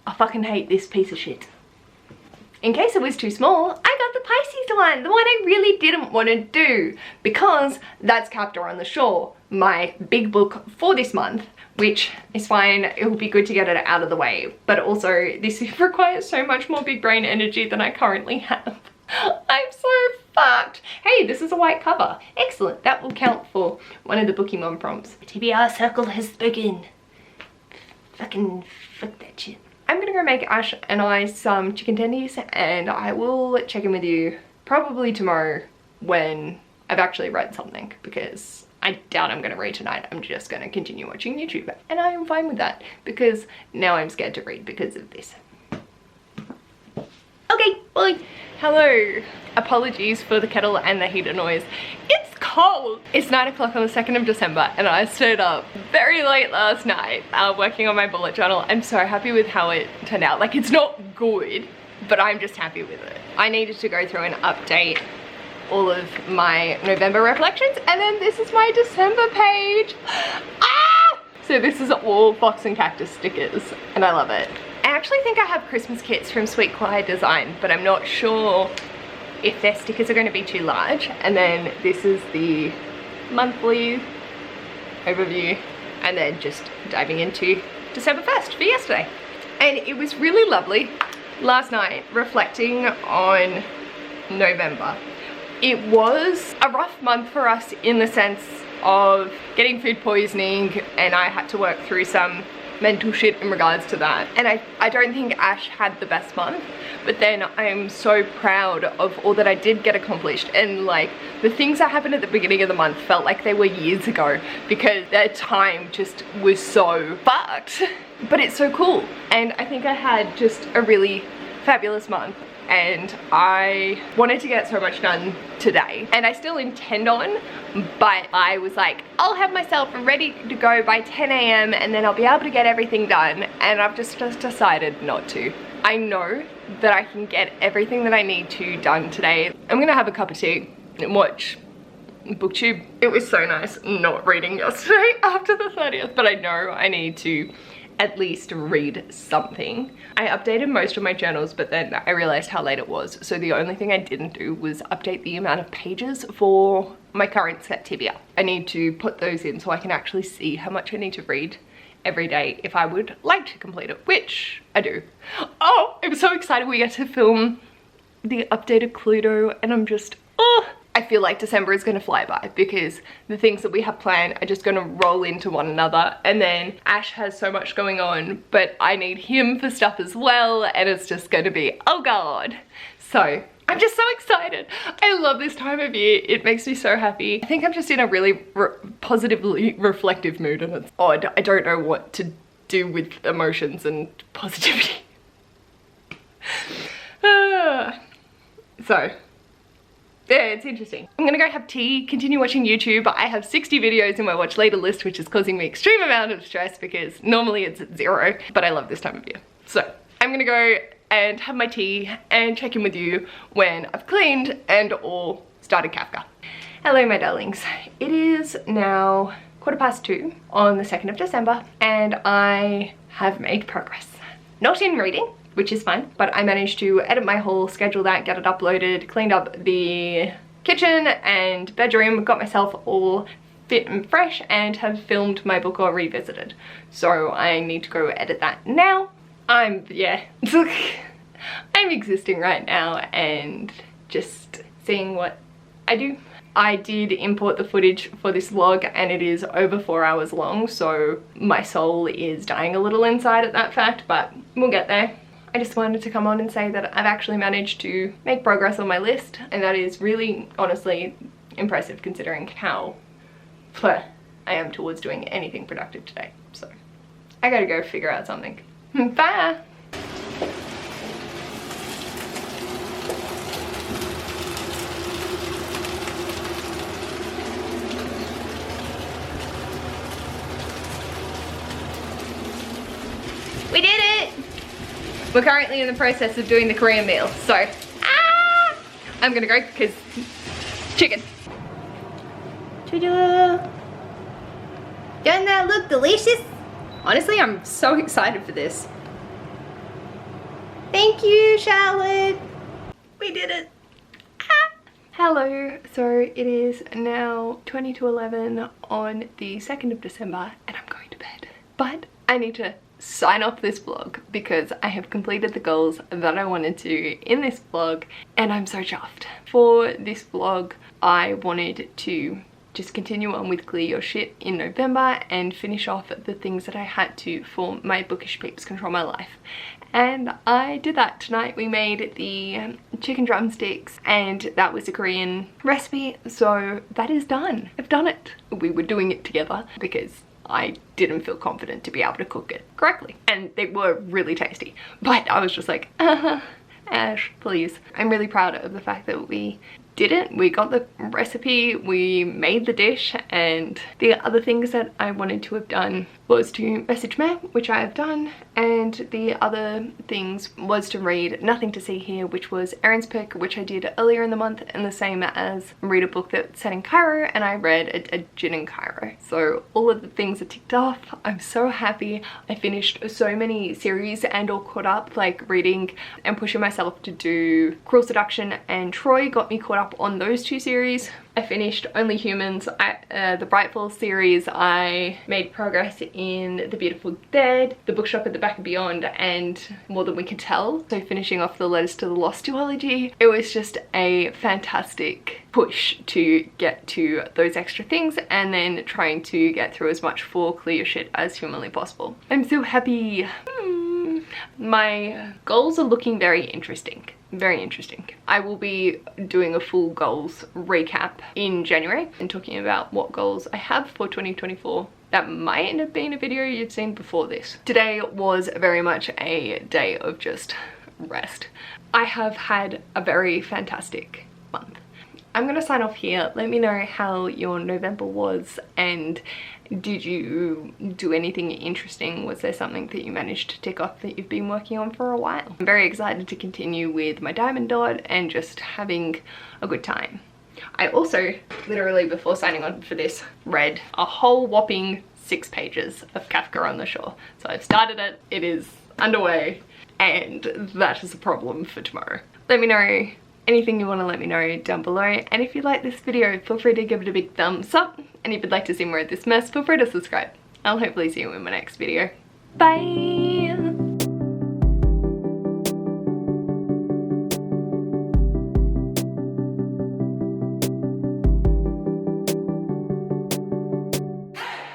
[SPEAKER 2] I fucking hate this piece of shit. In case it was too small, I got the Pisces one, the one I really didn't want to do, because that's Captor on the Shore, my big book for this month, which is fine. It will be good to get it out of the way, but also this requires so much more big brain energy than I currently have. I'm so fucked. Hey, this is a white cover. Excellent, that will count for one of the Bookemon prompts. TBR circle has spoken. Fucking fuck that shit. I'm gonna go make Ash and I some chicken tendies, and I will check in with you probably tomorrow when I've actually read something, because I doubt I'm gonna read tonight. I'm just gonna continue watching YouTube, and I am fine with that because now I'm scared to read because of this. Okay, bye. Hello. Apologies for the kettle and the heater noise. It's cold. It's 9 o'clock on the 2nd of December and I stayed up very late last night working on my bullet journal. I'm so happy with how it turned out. Like, it's not good, but I'm just happy with it. I needed to go through and update all of my November reflections, and then this is my December page. Ah! So this is all Fox and Cactus stickers, and I love it. I actually think I have Christmas kits from Sweet Choir Design, but I'm not sure if their stickers are going to be too large. And then this is the monthly overview, and then just diving into December 1st for yesterday. And it was really lovely last night reflecting on November. It was a rough month for us in the sense of getting food poisoning, and I had to work through some mental shit in regards to that. And I don't think Ash had the best month, but then I'm so proud of all that I did get accomplished, and like the things that happened at the beginning of the month felt like they were years ago because their time just was so fucked, but it's so cool. And I think I had just a really fabulous month, and I wanted to get so much done today, and I still intend on, but I was like, I'll have myself ready to go by 10 AM and then I'll be able to get everything done, and I've just decided not to. I know that I can get everything that I need to done today. I'm gonna have a cup of tea and watch Booktube. It was so nice not reading yesterday after the 30th, but I know I need to at least read something. I updated most of my journals, but then I realized how late it was, so the only thing I didn't do was update the amount of pages for my current set tibia. I need to put those in so I can actually see how much I need to read every day if I would like to complete it, which I do. Oh, I'm so excited we get to film the updated Cluedo, and I'm just, oh, I feel like December is going to fly by because the things that we have planned are just going to roll into one another, and then Ash has so much going on, but I need him for stuff as well, and it's just going to be, oh god. So I'm just so excited. I love this time of year. It makes me so happy. I think I'm just in a really positively reflective mood, and it's odd. I don't know what to do with emotions and positivity. So yeah, it's interesting. I'm gonna go have tea, continue watching YouTube. I have 60 videos in my watch later list, which is causing me extreme amount of stress because normally it's at 0, but I love this time of year. So I'm gonna go and have my tea and check in with you when I've cleaned and or started Kafka. Hello my darlings. It is now 2:15 on the 2nd of December, and I have made progress. Not in reading, which is fine, but I managed to edit my whole, schedule that, get it uploaded, cleaned up the kitchen and bedroom, got myself all fit and fresh, and have filmed my book or revisited. So I need to go edit that now. Yeah, I'm existing right now and just seeing what I do. I did import the footage for this vlog, and it is over 4 hours long, so my soul is dying a little inside at that fact, but we'll get there. I just wanted to come on and say that I've actually managed to make progress on my list, and that is really, honestly, impressive considering how I am towards doing anything productive today. So I gotta go figure out something. Bye! We did it! We're currently in the process of doing the Korean meal, so I'm gonna go because chicken. Ta-da! Doesn't that look delicious? Honestly, I'm so excited for this. Thank you, Charlotte. We did it. Hello, so it is now 20 to 11 on the 2nd of December, and I'm going to bed. But I need to sign off this vlog because I have completed the goals that I wanted to in this vlog, and I'm so chuffed. For this vlog, I wanted to just continue on with Clear Your Shit in November and finish off the things that I had to for my Bookish Peeps Control My Life. And I did that tonight. We made the chicken drumsticks, and that was a Korean recipe, so that is done. I've done it. We were doing it together because I didn't feel confident to be able to cook it correctly, and they were really tasty, but I was just like, Ash, please. I'm really proud of the fact that we did it. We got the recipe, we made the dish, and the other things that I wanted to have done was to message Meg, which I have done, And the other things was to read Nothing to See Here, which was Erin's pick, which I did earlier in the month, and the same as read a book that's set in Cairo, and I read a gin in Cairo. So all of the things are ticked off. I'm so happy. I finished so many series and all caught up, like reading and pushing myself to do Cruel Seduction and Troy got me caught up on those two series. I finished Only Humans, the Brightfall series. I made progress in The Beautiful Dead, The Bookshop at the Back and Beyond, and More Than We Could Tell. So finishing off the Letters to the Lost duology. It was just a fantastic push to get to those extra things and then trying to get through as much for clear shit as humanly possible. I'm so happy. My goals are looking very interesting. Very interesting. I will be doing a full goals recap in January and talking about what goals I have for 2024. That might end up being a video you've seen before this. Today was very much a day of just rest. I have had a very fantastic month. I'm gonna sign off here. Let me know how your November was, and did you do anything interesting? Was there something that you managed to tick off that you've been working on for a while? I'm very excited to continue with my diamond dot and just having a good time. I also, literally before signing on for this, read a whole whopping 6 pages of Kafka on the Shore. So I've started it, it is underway, and that is a problem for tomorrow. Let me know anything you want to let me know down below, and if you like this video, feel free to give it a big thumbs up, and if you'd like to see more of this mess, feel free to subscribe. I'll hopefully see you in my next video. Bye!